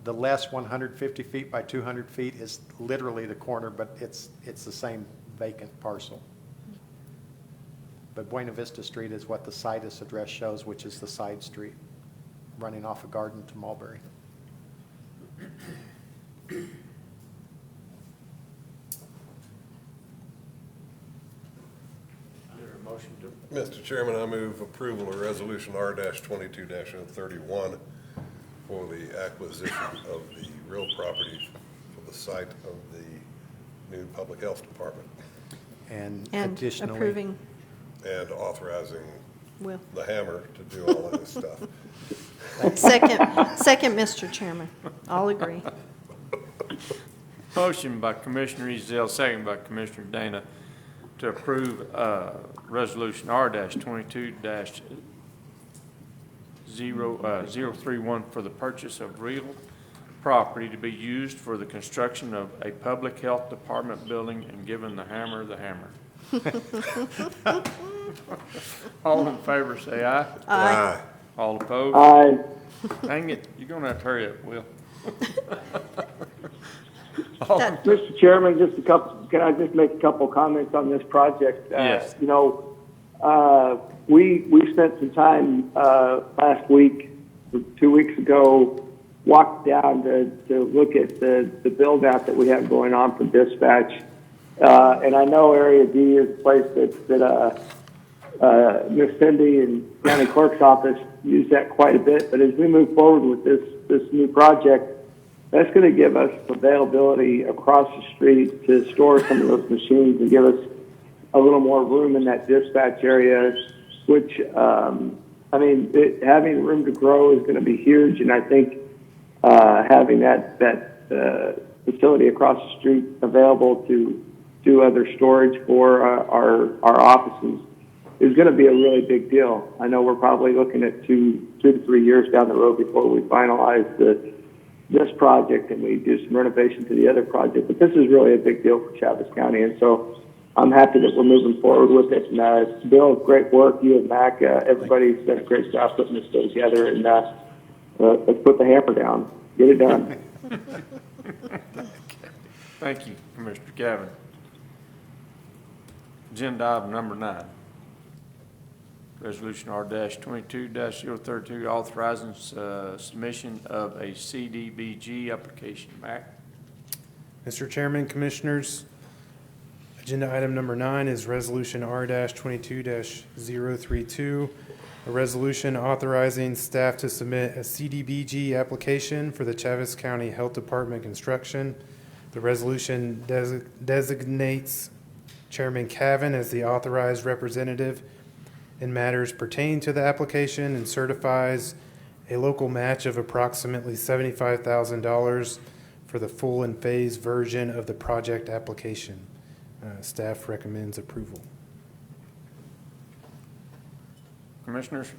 The less 150 feet by 200 feet is literally the corner, but it's the same vacant parcel. But Buena Vista Street is what the situs address shows, which is the side street running off of Garden to Mulberry. Mr. Chairman, I move approval of Resolution R-22-031 for the acquisition of the real property for the site of the new Public Health Department And And additionally, approving and authorizing Will. the hammer to do all of this stuff. Second, Mr. Chairman. I'll agree. Motion by Commissioner Ezell, second by Commissioner Dana, to approve Resolution R-22-031 for the purchase of real property to be used for the construction of a public health department building and giving the hammer the hammer. All in favor, say aye. Aye. All opposed? Aye. Dang it, you're gonna have to hurry up, Will. Mr. Chairman, can I just make a couple comments on this project? Yes. You know, we spent some time last week, 2 weeks ago, walked down to look at the build out that we have going on for dispatch. And I know Area D is a place that Ms. Cindy and County Clerk's office use that quite a bit. But as we move forward with this new project, that's going to give us availability across the street to store some of those machines and give us a little more room in that dispatch area, which, having room to grow is going to be huge. And I think having that facility across the street available to do other storage for our offices is going to be a really big deal. I know we're probably looking at 2 to 3 years down the road before we finalize this project and we do some renovation to the other project. But this is really a big deal for Chavez County, and so I'm happy that we're moving forward with it. And Bill, great work. You and Mac, everybody's done a great job putting this together. And let's put the hammer down. Get it done. Thank you, Commissioner Gavin. Agenda item number 9. Resolution R-22-032 authorizing submission of a CDBG application. Mac? Mr. Chairman, Commissioners, agenda item number 9 is Resolution R-22-032, a resolution authorizing staff to submit a CDBG application for the Chavez County Health Department construction. The resolution designates Chairman Cavan as the authorized representative in matters pertaining to the application and certifies a local match of approximately $75,000 for the full and phased version of the project application. Staff recommends approval. Commissioners?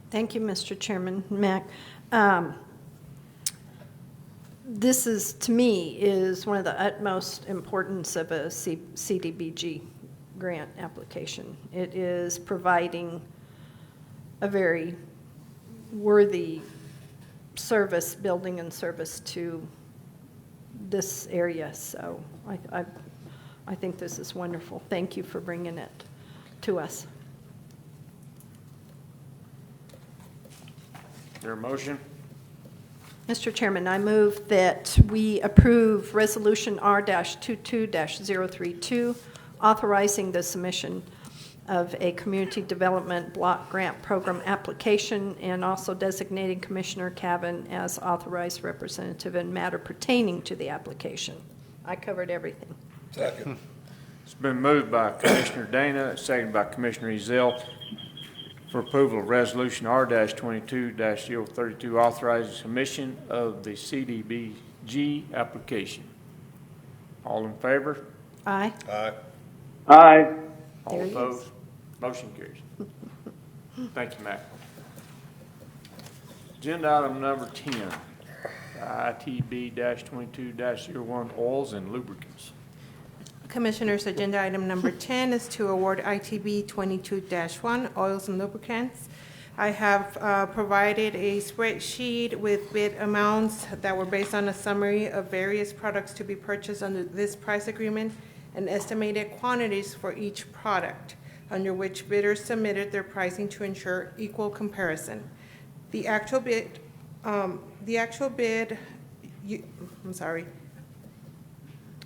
Thank you, Mr. Chairman. Mac, this is, to me, is one of the utmost importance of a CDBG grant application. It is providing a very worthy service, building and service to this area. So I think this is wonderful. Thank you for bringing it to us. Is there a motion? Mr. Chairman, I move that we approve Resolution R-22-032, authorizing the submission of a community development block grant program application, and also designating Commissioner Cavan as authorized representative in matter pertaining to the application. I covered everything. Second. It's been moved by Commissioner Dana, seconded by Commissioner Ezell for approval of Resolution R-22-032, authorizing submission of the CDBG application. All in favor? Aye. Aye. Aye. All There he is. opposed? Motion carries. Thank you, Mac. Agenda item number 10, ITB-22-01, oils and lubricants. Commissioners, agenda item number 10 is to award ITB 22-1 oils and lubricants. I have provided a spreadsheet with bid amounts that were based on a summary of various products to be purchased under this price agreement and estimated quantities for each product, under which bidders submitted their pricing to ensure equal comparison. The actual bid,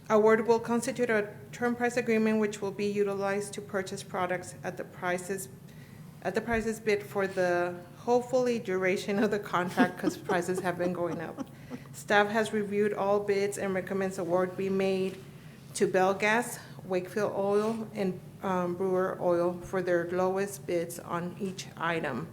award will constitute a term price agreement which will be utilized to purchase products at the prices bid for the hopefully duration of the contract, because prices have been going up. Staff has reviewed all bids and recommends award be made to Bell Gas, Wakefield Oil, and Brewer Oil for their lowest bids on each item.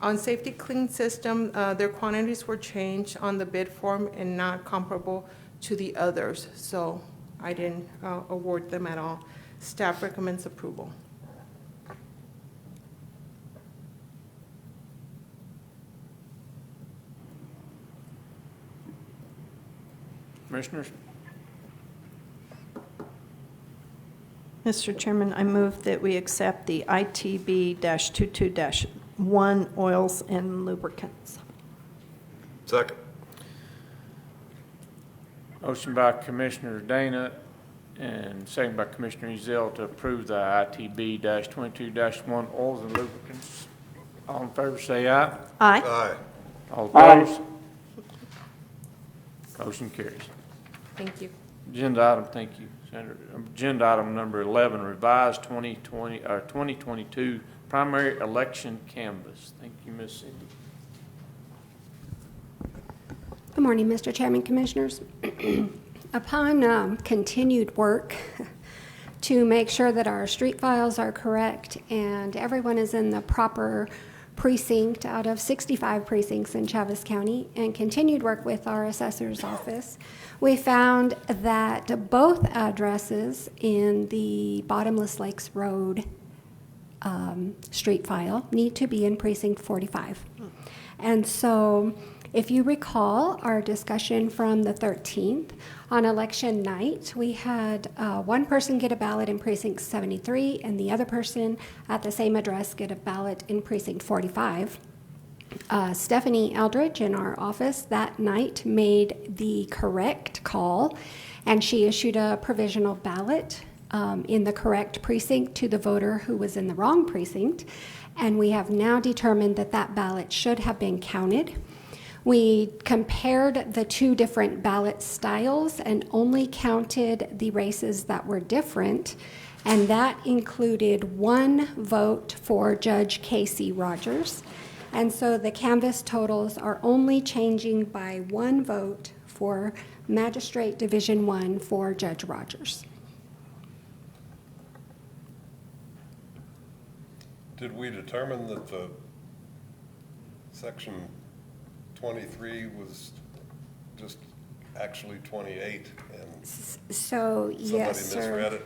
On Safety Clean System, their quantities were changed on the bid form and not comparable to the others, so I didn't award them at all. Staff recommends approval. Commissioners? Mr. Chairman, I move that we accept the ITB-22-1 oils and lubricants. Second. Motion by Commissioner Dana and second by Commissioner Ezell to approve the ITB-22-1 oils and lubricants. All in favor say aye. Aye. Aye. All opposed? Motion carries. Thank you. Agenda item, thank you, Senator. Agenda item number 11, revised 2022 primary election canvass. Thank you, Ms. Cindy. Good morning, Mr. Chairman, Commissioners. Upon continued work to make sure that our street files are correct and everyone is in the proper precinct out of 65 precincts in Chaves County, and continued work with our assessor's office, we found that both addresses in the Bottomless Lakes Road street file need to be in precinct 45. And so, if you recall our discussion from the 13th, on election night, we had one person get a ballot in precinct 73 and the other person at the same address get a ballot in precinct 45. Stephanie Eldridge in our office that night made the correct call, and she issued a provisional ballot in the correct precinct to the voter who was in the wrong precinct, and we have now determined that that ballot should have been counted. We compared the two different ballot styles and only counted the races that were different, and that included one vote for Judge Casey Rogers. And so the canvass totals are only changing by one vote for Magistrate Division 1 for Judge Rogers. Did we determine that the section 23 was just actually 28 and So, yes, somebody sir. misread it?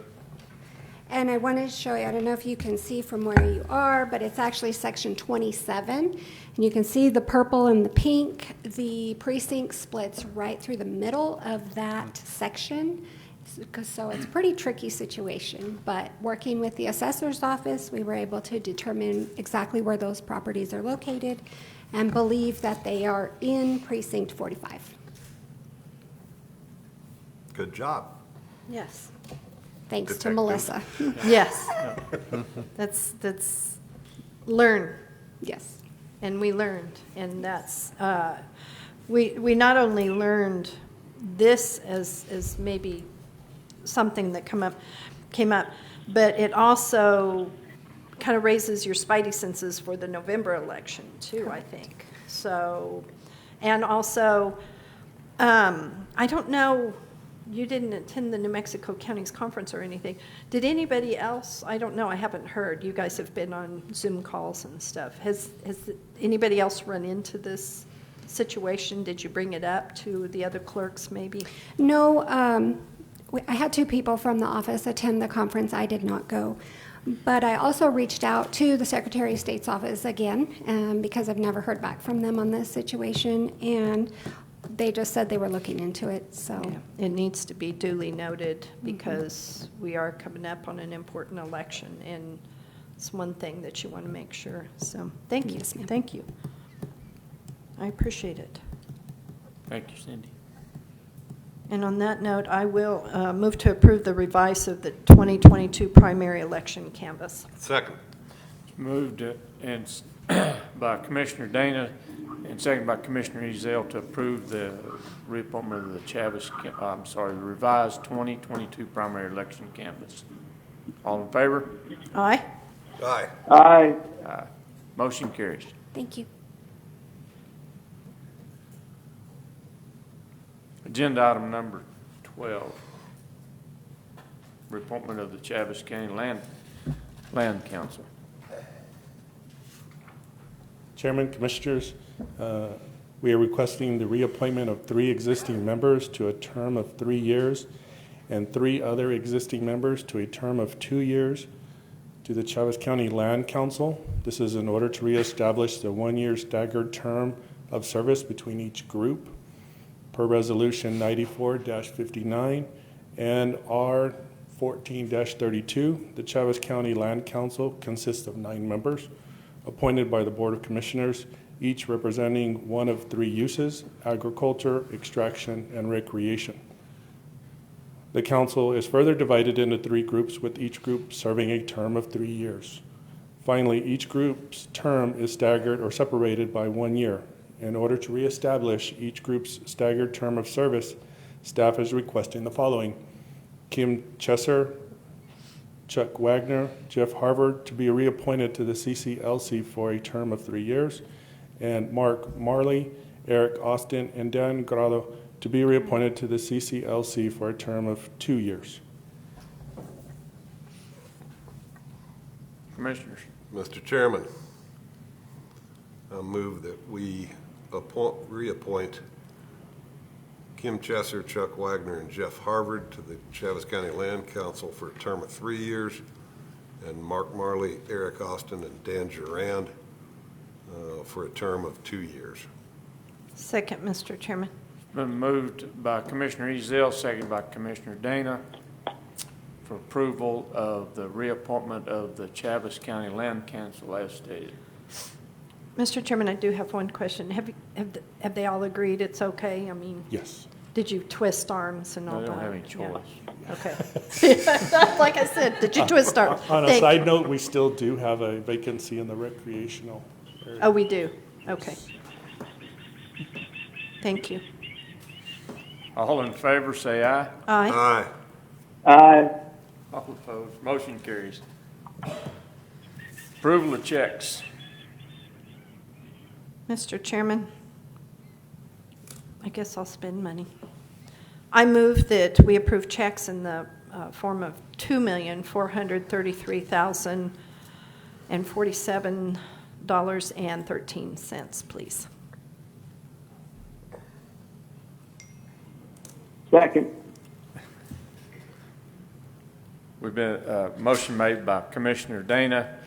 And I want to show you, I don't know if you can see from where you are, but it's actually section 27. And you can see the purple and the pink. The precinct splits right through the middle of that section. So it's a pretty tricky situation. But working with the assessor's office, we were able to determine exactly where those properties are located and believe that they are in precinct 45. Good job. Yes. Thanks to Detective. Melissa. Yes. That's learn. Yes. And we learned, and that's, we not only learned this as maybe something that came up, but it also kind of raises your spidey senses for the November election too, I think. So, and also, I don't know, you didn't attend the New Mexico County's conference or anything. Did anybody else? I don't know, I haven't heard. You guys have been on Zoom calls and stuff. Has anybody else run into this situation? Did you bring it up to the other clerks maybe? No, I had 2 people from the office attend the conference. I did not go. But I also reached out to the Secretary of State's office again, because I've never heard back from them on this situation, and they just said they were looking into it, so. Yeah, it needs to be duly noted because we are coming up on an important election, and it's one thing that you want to make sure. So, thank you. Yes, ma'am. Thank you. I appreciate it. Thank you, Cindy. And on that note, I will move to approve the revise of the 2022 primary election canvass. Second. Moved by Commissioner Dana and second by Commissioner Ezell to approve the reappointment of the the revised 2022 primary election canvass. All in favor? Aye. Aye. Aye. Aye. Motion carries. Thank you. Agenda item number 12, reappointment of the Chaves County Land Council. Chairman, Commissioners, we are requesting the reappointment of 3 existing members to a term of 3 years and 3 other existing members to a term of 2 years to the Chaves County Land Council. This is in order to reestablish the 1-year staggered term of service between each group. Per Resolution 94-59 and R 14-32, the Chaves County Land Council consists of 9 members appointed by the Board of Commissioners, each representing one of 3 uses: agriculture, extraction, and recreation. The council is further divided into 3 groups, with each group serving a term of 3 years. Finally, each group's term is staggered or separated by 1 year. In order to reestablish each group's staggered term of service, staff is requesting the following: Kim Chesser, Chuck Wagner, Jeff Harvard to be reappointed to the CCLC for a term of 3 years, and Mark Marley, Eric Austin, and Dan Grado to be reappointed to the CCLC for a term of 2 years. Commissioners. Mr. Chairman, I move that we reappoint Kim Chesser, Chuck Wagner, and Jeff Harvard to the Chaves County Land Council for a term of 3 years, and Mark Marley, Eric Austin, and Dan Durand for a term of 2 years. Second, Mr. Chairman. Been moved by Commissioner Ezell, second by Commissioner Dana for approval of the reappointment of the Chaves County Land Council as stated. Mr. Chairman, I do have one question. Have they all agreed it's okay? I mean, Yes. did you twist arms and all They that? don't have any choice. Yeah. Okay. Like I said, did you twist arms? On a Thank side you. note, we still do have a vacancy in the recreational area. Oh, we do? Okay. Thank you. All in favor, say aye. Aye. Aye. Aye. All opposed, motion carries. Approval of checks. Mr. Chairman, I guess I'll spend money. I move that we approve checks in the form of $2,433,047.13, please. Second. We've been, motion made by Commissioner Dana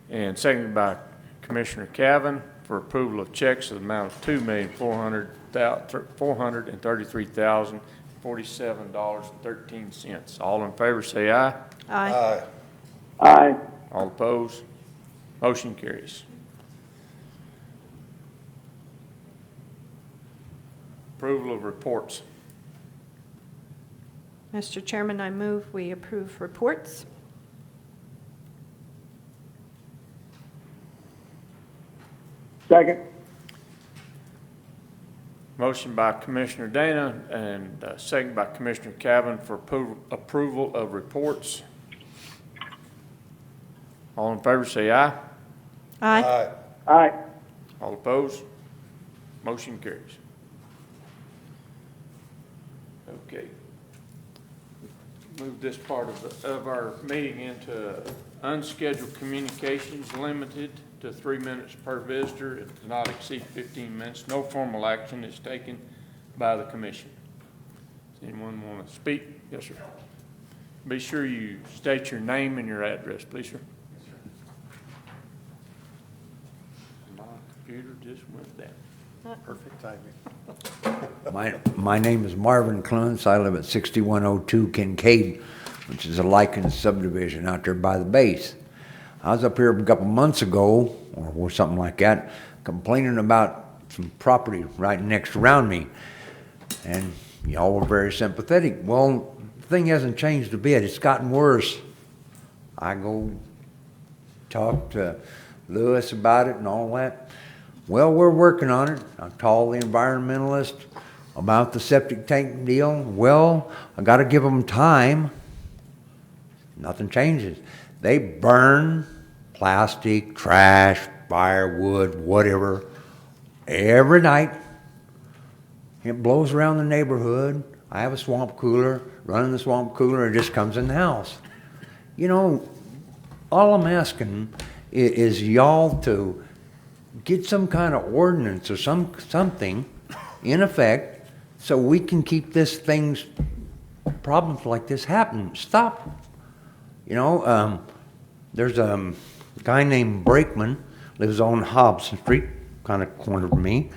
and seconded by Commissioner Cavan for approval of checks of the amount of $2,433,047.13. All in favor, say aye. Aye. Aye. All opposed, motion carries. Approval of reports. Mr. Chairman, I move we approve reports. Second. Motion by Commissioner Dana and second by Commissioner Cavan for approval of reports. All in favor say aye. Aye. Aye. All opposed? Motion carries. Okay. Move this part of our meeting into unscheduled communications limited to 3 minutes per visitor. It does not exceed 15 minutes. No formal action is taken by the commission. Does anyone want to speak? Yes, sir. Be sure you state your name and your address, please, sir. My computer just went down. Perfect timing. My name is Marvin Clunes. I live at 6102 Kincaid, which is a licensed subdivision out there by the base. I was up here a couple months ago, or something like that, complaining about some property right next around me. And y'all were very sympathetic. Well, the thing hasn't changed a bit. It's gotten worse. I go talk to Lewis about it and all that. Well, we're working on it. I told the environmentalist about the septic tank deal. Well, I got to give them time. Nothing changes. They burn plastic, trash, firewood, whatever, every night. It blows around the neighborhood. I have a swamp cooler. Running the swamp cooler, it just comes in the house. You know, all I'm asking is y'all to get some kind of ordinance or something in effect so we can keep problems like this happening. Stop. You know, there's a guy named Brakeman, lives on Hobson Street, kind of corner of me.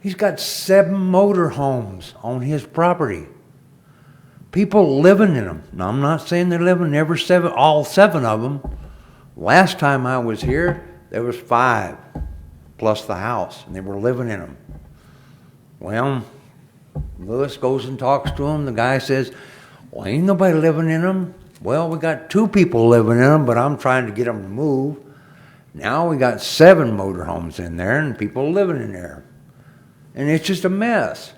He's got 7 motor homes on his property. People living in them. Now, I'm not saying they're living all 7 of them. Last time I was here, there was 5. Plus the house, and they were living in them. Well, Lewis goes and talks to him. The guy says, well, ain't nobody living in them. Well, we got 2 people living in them, but I'm trying to get them to move. Now we got 7 motorhomes in there and people living in there. And it's just a mess.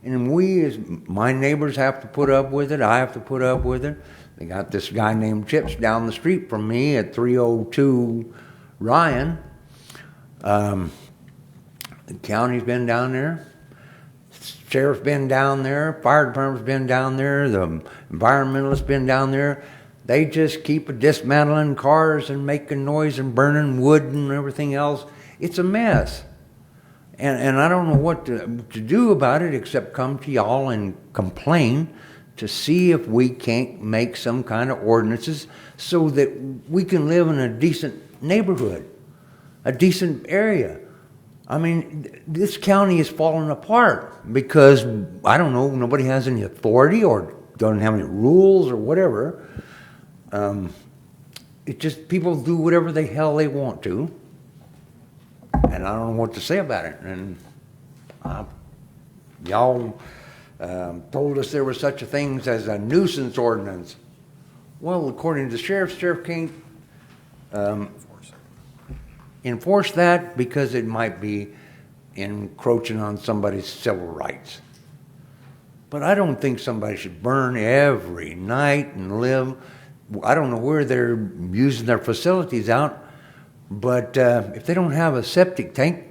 And we, as my neighbors, have to put up with it. I have to put up with it. They got this guy named Chips down the street from me at 302 Ryan. The county's been down there, sheriff's been down there, fire department's been down there, the environmentalist's been down there. They just keep dismantling cars and making noise and burning wood and everything else. It's a mess. And I don't know what to do about it except come to y'all and complain to see if we can't make some kind of ordinances so that we can live in a decent neighborhood. A decent area. I mean, this county is falling apart because, I don't know, nobody has any authority or doesn't have any rules or whatever. It just, people do whatever the hell they want to. And I don't know what to say about it. And y'all told us there were such a thing as a nuisance ordinance. Well, according to the sheriff can't enforce that because it might be encroaching on somebody's civil rights. But I don't think somebody should burn every night and live. I don't know where they're using their facilities out, but if they don't have a septic tank,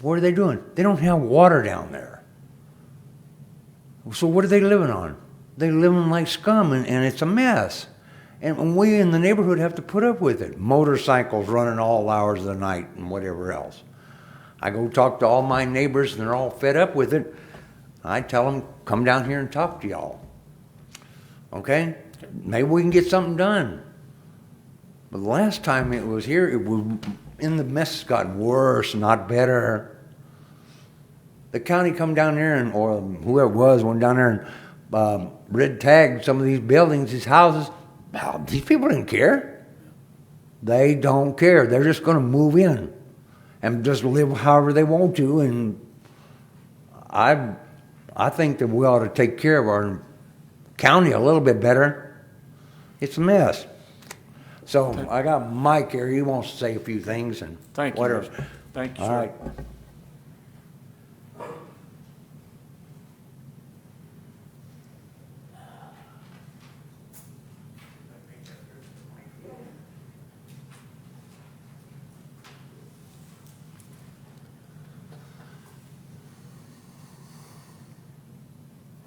what are they doing? They don't have water down there. So what are they living on? They're living like scum, and it's a mess. And we in the neighborhood have to put up with it. Motorcycles running all hours of the night and whatever else. I go talk to all my neighbors and they're all fed up with it. I tell them, come down here and talk to y'all. Okay? Maybe we can get something done. But the last time it was here, the mess has gotten worse, not better. The county come down there or whoever it was, went down there and red tagged some of these buildings, these houses. Well, these people didn't care. They don't care. They're just going to move in and just live however they want to. And I think that we ought to take care of our county a little bit better. It's a mess. So I got Mike here. He wants to say a few things and Thank you. whatever. Thank you, All sir. right.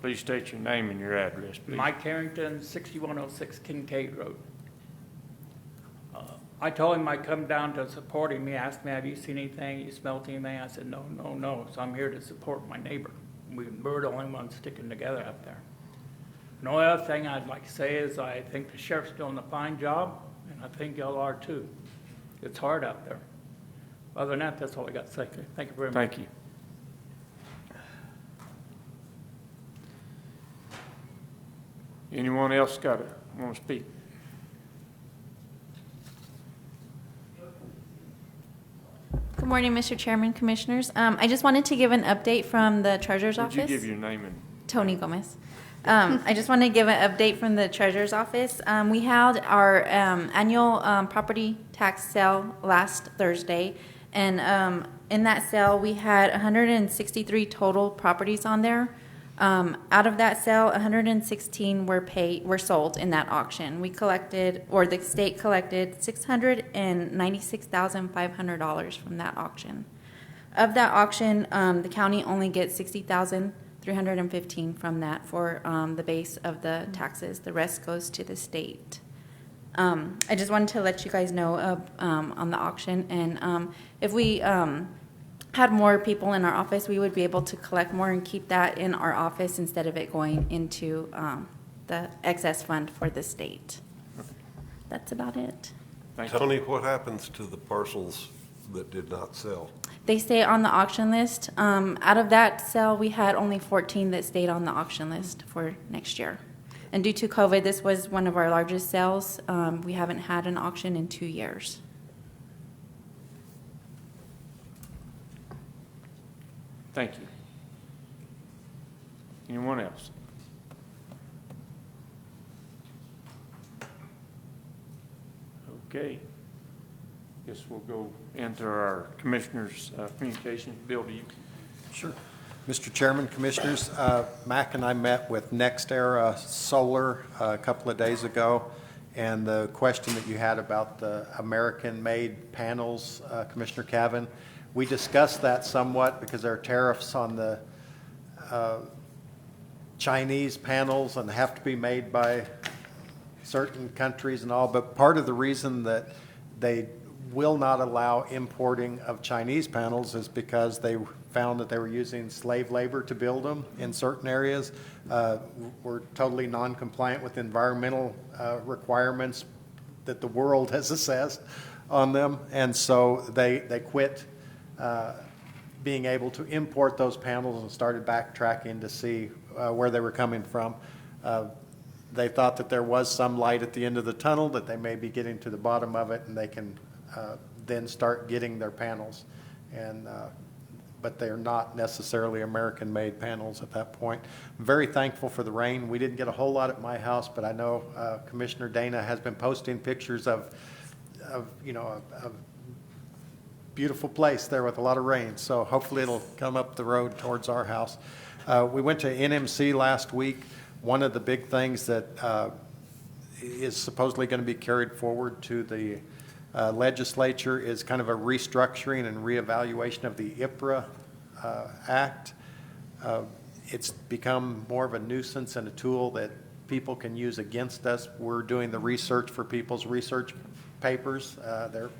Please state your name and your address, please. Mike Harrington, 6106 Kincaid Road. I told him I'd come down to support him. He asked me, have you seen anything, you smelled anything? I said, no. So I'm here to support my neighbor. We're the only ones sticking together up there. And the only other thing I'd like to say is I think the sheriff's doing a fine job, and I think y'all are too. It's hard out there. Other than that, that's all I got to say. Thank you very much. Thank you. Anyone else want to speak? Good morning, Mr. Chairman, Commissioners. I just wanted to give an update from the Treasurer's Office. Would you give your name and? Tony Gomez. I just want to give an update from the Treasurer's Office. We held our annual property tax sale last Thursday, and in that sale, we had 163 total properties on there. Out of that sale, 116 were sold in that auction. We collected, or the state collected, $696,500 from that auction. Of that auction, the county only gets $60,315 from that for the base of the taxes. The rest goes to the state. I just wanted to let you guys know on the auction, and if we had more people in our office, we would be able to collect more and keep that in our office instead of it going into the excess fund for the state. That's about it. Tony, what happens to the parcels that did not sell? They stay on the auction list. Out of that sale, we had only 14 that stayed on the auction list for next year. And due to COVID, this was one of our largest sales. We haven't had an auction in 2 years. Thank you. Anyone else? Okay. Guess we'll go into our commissioners' communications. Bill, do you? Sure. Mr. Chairman, Commissioners, Mac and I met with NextEra Solar a couple of days ago, and the question that you had about the American-made panels, Commissioner Cavan, we discussed that somewhat because there are tariffs on the Chinese panels and have to be made by certain countries and all, but part of the reason that they will not allow importing of Chinese panels is because they found that they were using slave labor to build them in certain areas. We're totally non-compliant with environmental requirements that the world has assessed on them, and so they quit being able to import those panels and started backtracking to see where they were coming from. They thought that there was some light at the end of the tunnel, that they may be getting to the bottom of it, and they can then start getting their panels. But they're not necessarily American-made panels at that point. I'm very thankful for the rain. We didn't get a whole lot at my house, but I know Commissioner Dana has been posting pictures of you know, a beautiful place there with a lot of rain. So hopefully it'll come up the road towards our house. We went to NMC last week. One of the big things that is supposedly going to be carried forward to the legislature is kind of a restructuring and reevaluation of the IPRA Act. It's become more of a nuisance and a tool that people can use against us. We're doing the research for people's research papers, their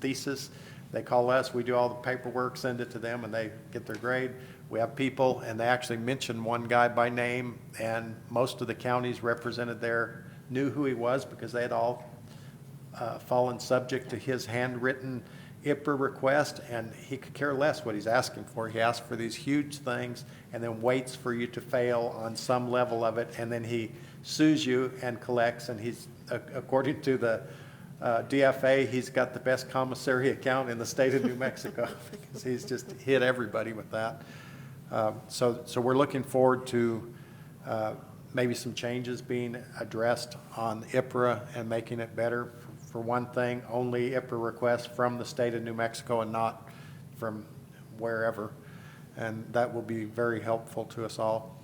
thesis. They call us, we do all the paperwork, send it to them, and they get their grade. We have people, and they actually mentioned one guy by name, and most of the counties represented there knew who he was because they had all fallen subject to his handwritten IPRA request, and he could care less what he's asking for. He asks for these huge things and then waits for you to fail on some level of it, and then he sues you and collects, and he's, according to the DFA, he's got the best commissary account in the state of New Mexico because he's just hit everybody with that. So we're looking forward to maybe some changes being addressed on IPRA and making it better. For one thing, only IPRA requests from the state of New Mexico and not from wherever, and that will be very helpful to us all.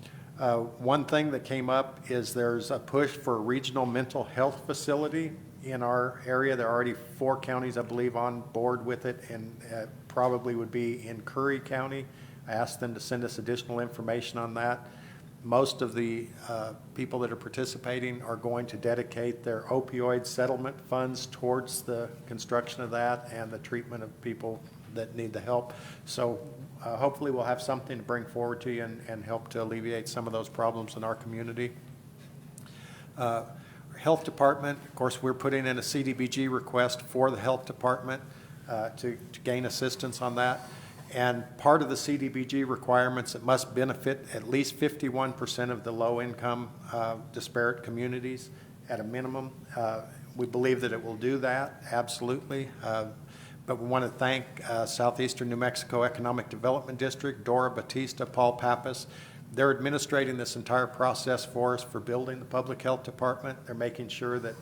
One thing that came up is there's a push for a regional mental health facility in our area. There are already 4 counties, I believe, on board with it, and probably would be in Curry County. I asked them to send us additional information on that. most of the people that are participating are going to dedicate their opioid settlement funds towards the construction of that and the treatment of people that need the help. So hopefully we'll have something to bring forward to you and help to alleviate some of those problems in our community. Our health department, of course, we're putting in a CDBG request for the health department to gain assistance on that. And part of the CDBG requirements, it must benefit at least 51% of the low-income disparate communities at a minimum. We believe that it will do that, absolutely. But we want to thank Southeastern New Mexico Economic Development District, Dora Batista, Paul Pappas. They're administrating this entire process for us for building the public health department. They're making sure that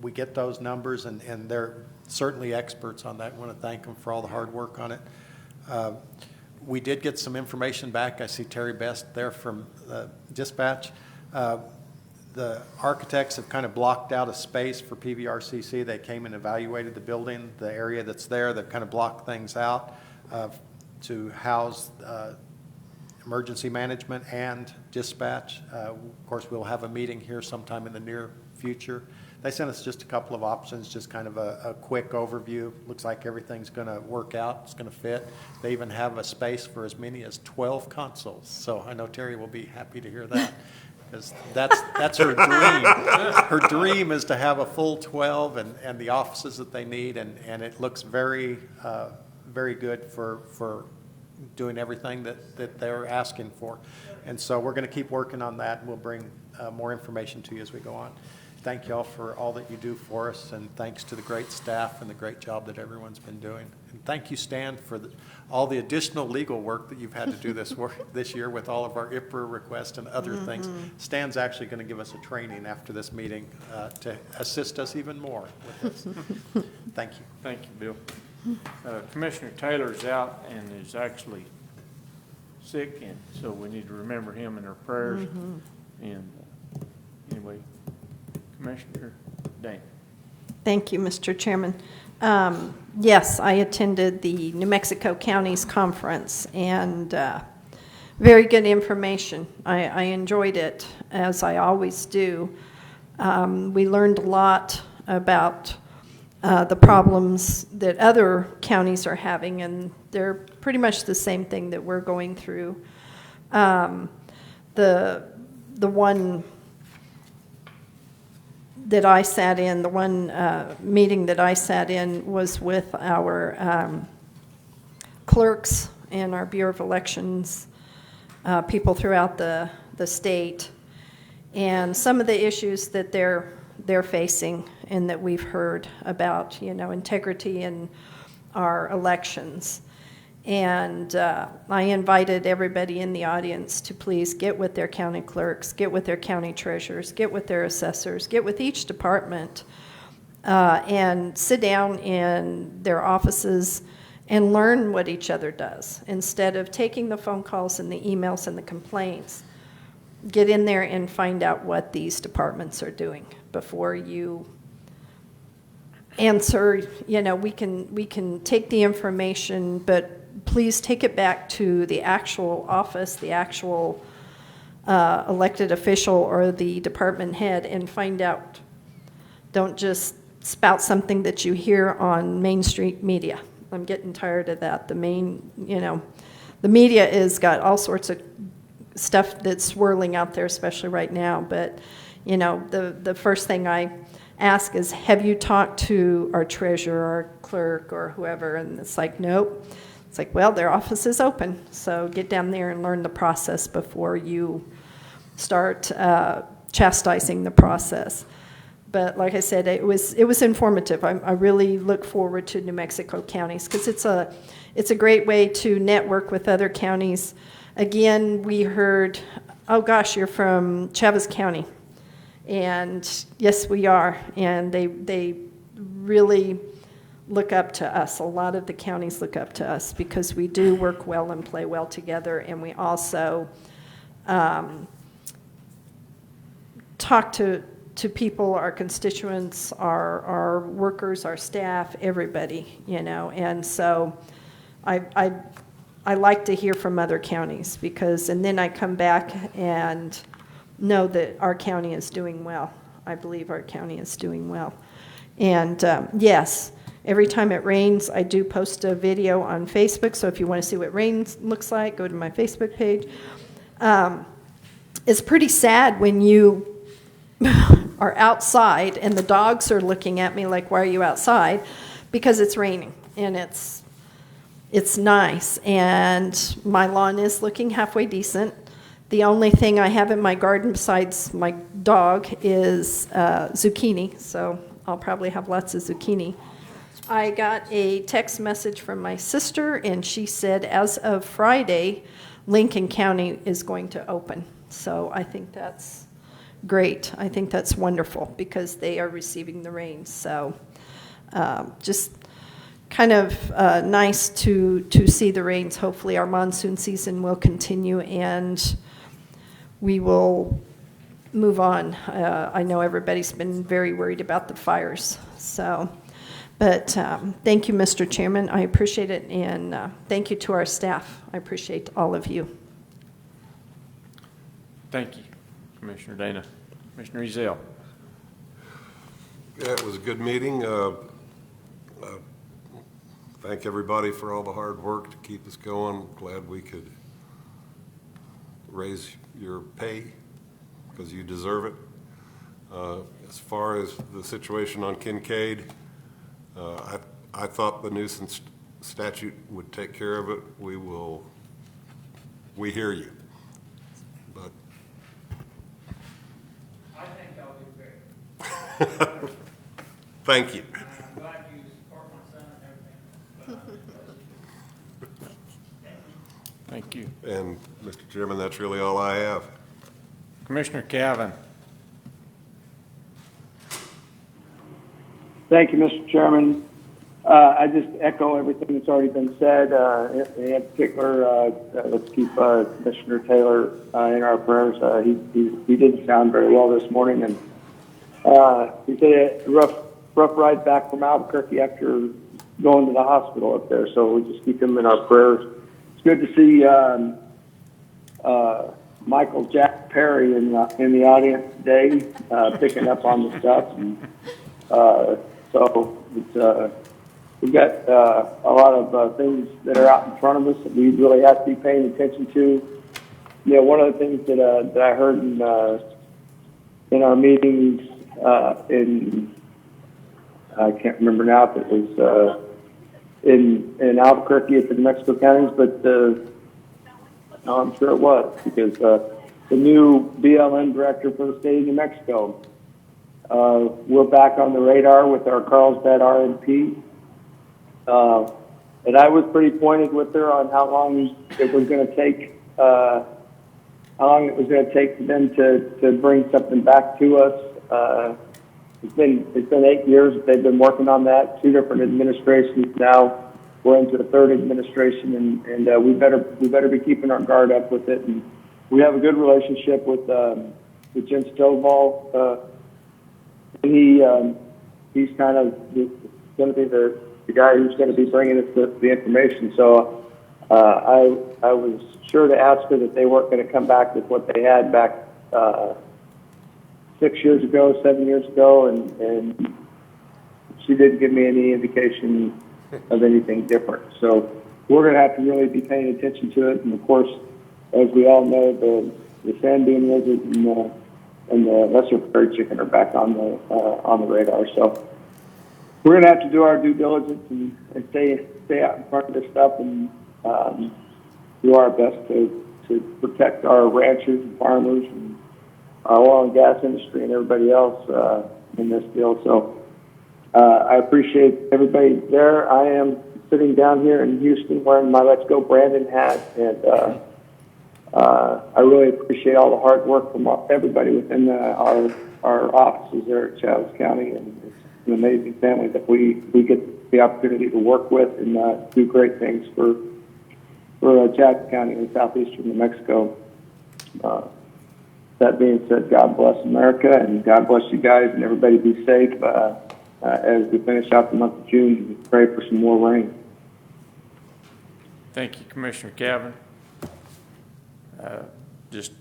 we get those numbers, and they're certainly experts on that. I want to thank them for all the hard work on it. We did get some information back. I see Terry Best there from Dispatch. The architects have kind of blocked out a space for PVRCC. They came and evaluated the building, the area that's there. They've kind of blocked things out to house emergency management and dispatch. Of course, we'll have a meeting here sometime in the near future. They sent us just a couple of options, just kind of a quick overview. Looks like everything's going to work out. It's going to fit. They even have a space for as many as 12 consoles. So I know Terry will be happy to hear that, because that's her dream. Her dream is to have a full 12 and the offices that they need, and it looks very, very good for doing everything that they're asking for. And so we're going to keep working on that, and we'll bring more information to you as we go on. Thank you all for all that you do for us, and thanks to the great staff and the great job that everyone's been doing. And thank you, Stan, for all the additional legal work that you've had to do this year with all of our IPRA requests and other things. Stan's actually going to give us a training after this meeting to assist us even more with this. Thank you. Thank you, Bill. Commissioner Taylor's out and is actually sick, and so we need to remember him in our prayers. And anyway, Commissioner Dane. Thank you, Mr. Chairman. Yes, I attended the New Mexico Counties Conference, and very good information. I enjoyed it, as I always do. We learned a lot about the problems that other counties are having, and they're pretty much the same thing that we're going through. The one that I sat in, the one meeting that I sat in was with our clerks and our Bureau of Elections people throughout the state, and some of the issues that they're facing and that we've heard about, integrity in our elections. And I invited everybody in the audience to please get with their county clerks, get with their county treasurers, get with their assessors, get with each department, and sit down in their offices and learn what each other does. Instead of taking the phone calls and the emails and the complaints, get in there and find out what these departments are doing before you answer. We can take the information, but please take it back to the actual office, the actual elected official or the department head, and find out. Don't just spout something that you hear on Main Street media. I'm getting tired of that. The media has got all sorts of stuff that's swirling out there, especially right now. But, the first thing I ask is, have you talked to our treasurer, our clerk, or whoever? And it's like, nope. It's like, well, their office is open, so get down there and learn the process before you start chastising the process. But like I said, it was informative. I really look forward to New Mexico counties, because it's a great way to network with other counties. Again, we heard, oh gosh, you're from Chaves County, and yes, we are, and they really look up to us. A lot of the counties look up to us because we do work well and play well together, and we also talk to people, our constituents, our workers, our staff, everybody, and so I I like to hear from other counties because, and then I come back and know that our county is doing well. I believe our county is doing well. And yes, every time it rains, I do post a video on Facebook. So if you want to see what rain looks like, go to my Facebook page. It's pretty sad when you are outside and the dogs are looking at me like, why are you outside? Because it's raining and it's nice, and my lawn is looking halfway decent. The only thing I have in my garden besides my dog is zucchini, so I'll probably have lots of zucchini. I got a text message from my sister, and she said as of Friday, Lincoln County is going to open. So I think that's great. I think that's wonderful because they are receiving the rain. So just kind of nice to see the rains. Hopefully our monsoon season will continue and we will move on. I know everybody's been very worried about the fires. So, but thank you, Mr. Chairman. I appreciate it, and thank you to our staff. I appreciate all of you. Thank you, Commissioner Dana. Commissioner Ezell. Yeah, it was a good meeting. Thank everybody for all the hard work to keep us going. Glad we could raise your pay because you deserve it. As far as the situation on Kincaid, I thought the nuisance statute would take care of it. We hear you. But I think y'all do great. thank you. I'm glad you support my son and everything. Thank you. And Mr. Chairman, that's really all I have. Commissioner Cavan. Thank you, Mr. Chairman. I just echo everything that's already been said. In particular, let's keep Commissioner Taylor in our prayers. He didn't sound very well this morning, and he said a rough ride back from Albuquerque after going to the hospital up there. So we just keep him in our prayers. It's good to see Michael Jack Perry in the audience today, picking up on the stuff. And, so it's, we've got a lot of things that are out in front of us that we really have to be paying attention to. You know, one of the things that I heard in our meetings I can't remember now if it was in Albuquerque at the New Mexico counties, but no, I'm sure it was because the new BLM director for the state of New Mexico. We're back on the radar with our Carlsbad RMP. And I was pretty pointed with her on how long it was going to take, for them to bring something back to us. It's been 8 years that they've been working on that, 2 different administrations now. We're into the 3rd administration, and we better be keeping our guard up with it. And we have a good relationship with Jim Stovall. He's kind of going to be the guy who's going to be bringing us the information. So I was sure to ask her that they weren't going to come back with what they had back 6 years ago, 7 years ago, and she didn't give me any indication of anything different. So we're going to have to really be paying attention to it. And of course, as we all know, the sand dune lizard and the lesser prairie chicken are back on the radar. So we're going to have to do our due diligence and stay out in front of this stuff and do our best to protect our ranchers and farmers and our oil and gas industry and everybody else in this deal. So I appreciate everybody there. I am sitting down here in Houston wearing my Let's Go Brandon hat, and I really appreciate all the hard work from everybody within our offices there at Chavez County, and it's an amazing family that we get the opportunity to work with and do great things for Chavez County in southeastern New Mexico. That being said, God bless America, and God bless you guys, and everybody be safe as we finish out the month of June and pray for some more rain. Thank you, Commissioner Calvin. Just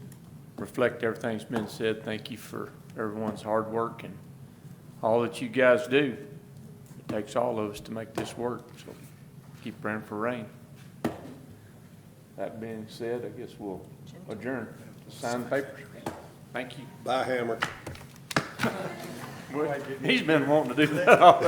reflect everything's been said. Thank you for everyone's hard work and all that you guys do. It takes all of us to make this work, so keep praying for rain. That being said, I guess we'll adjourn. Sign the papers. Thank you. Bye, Hammer. He's been wanting to do that all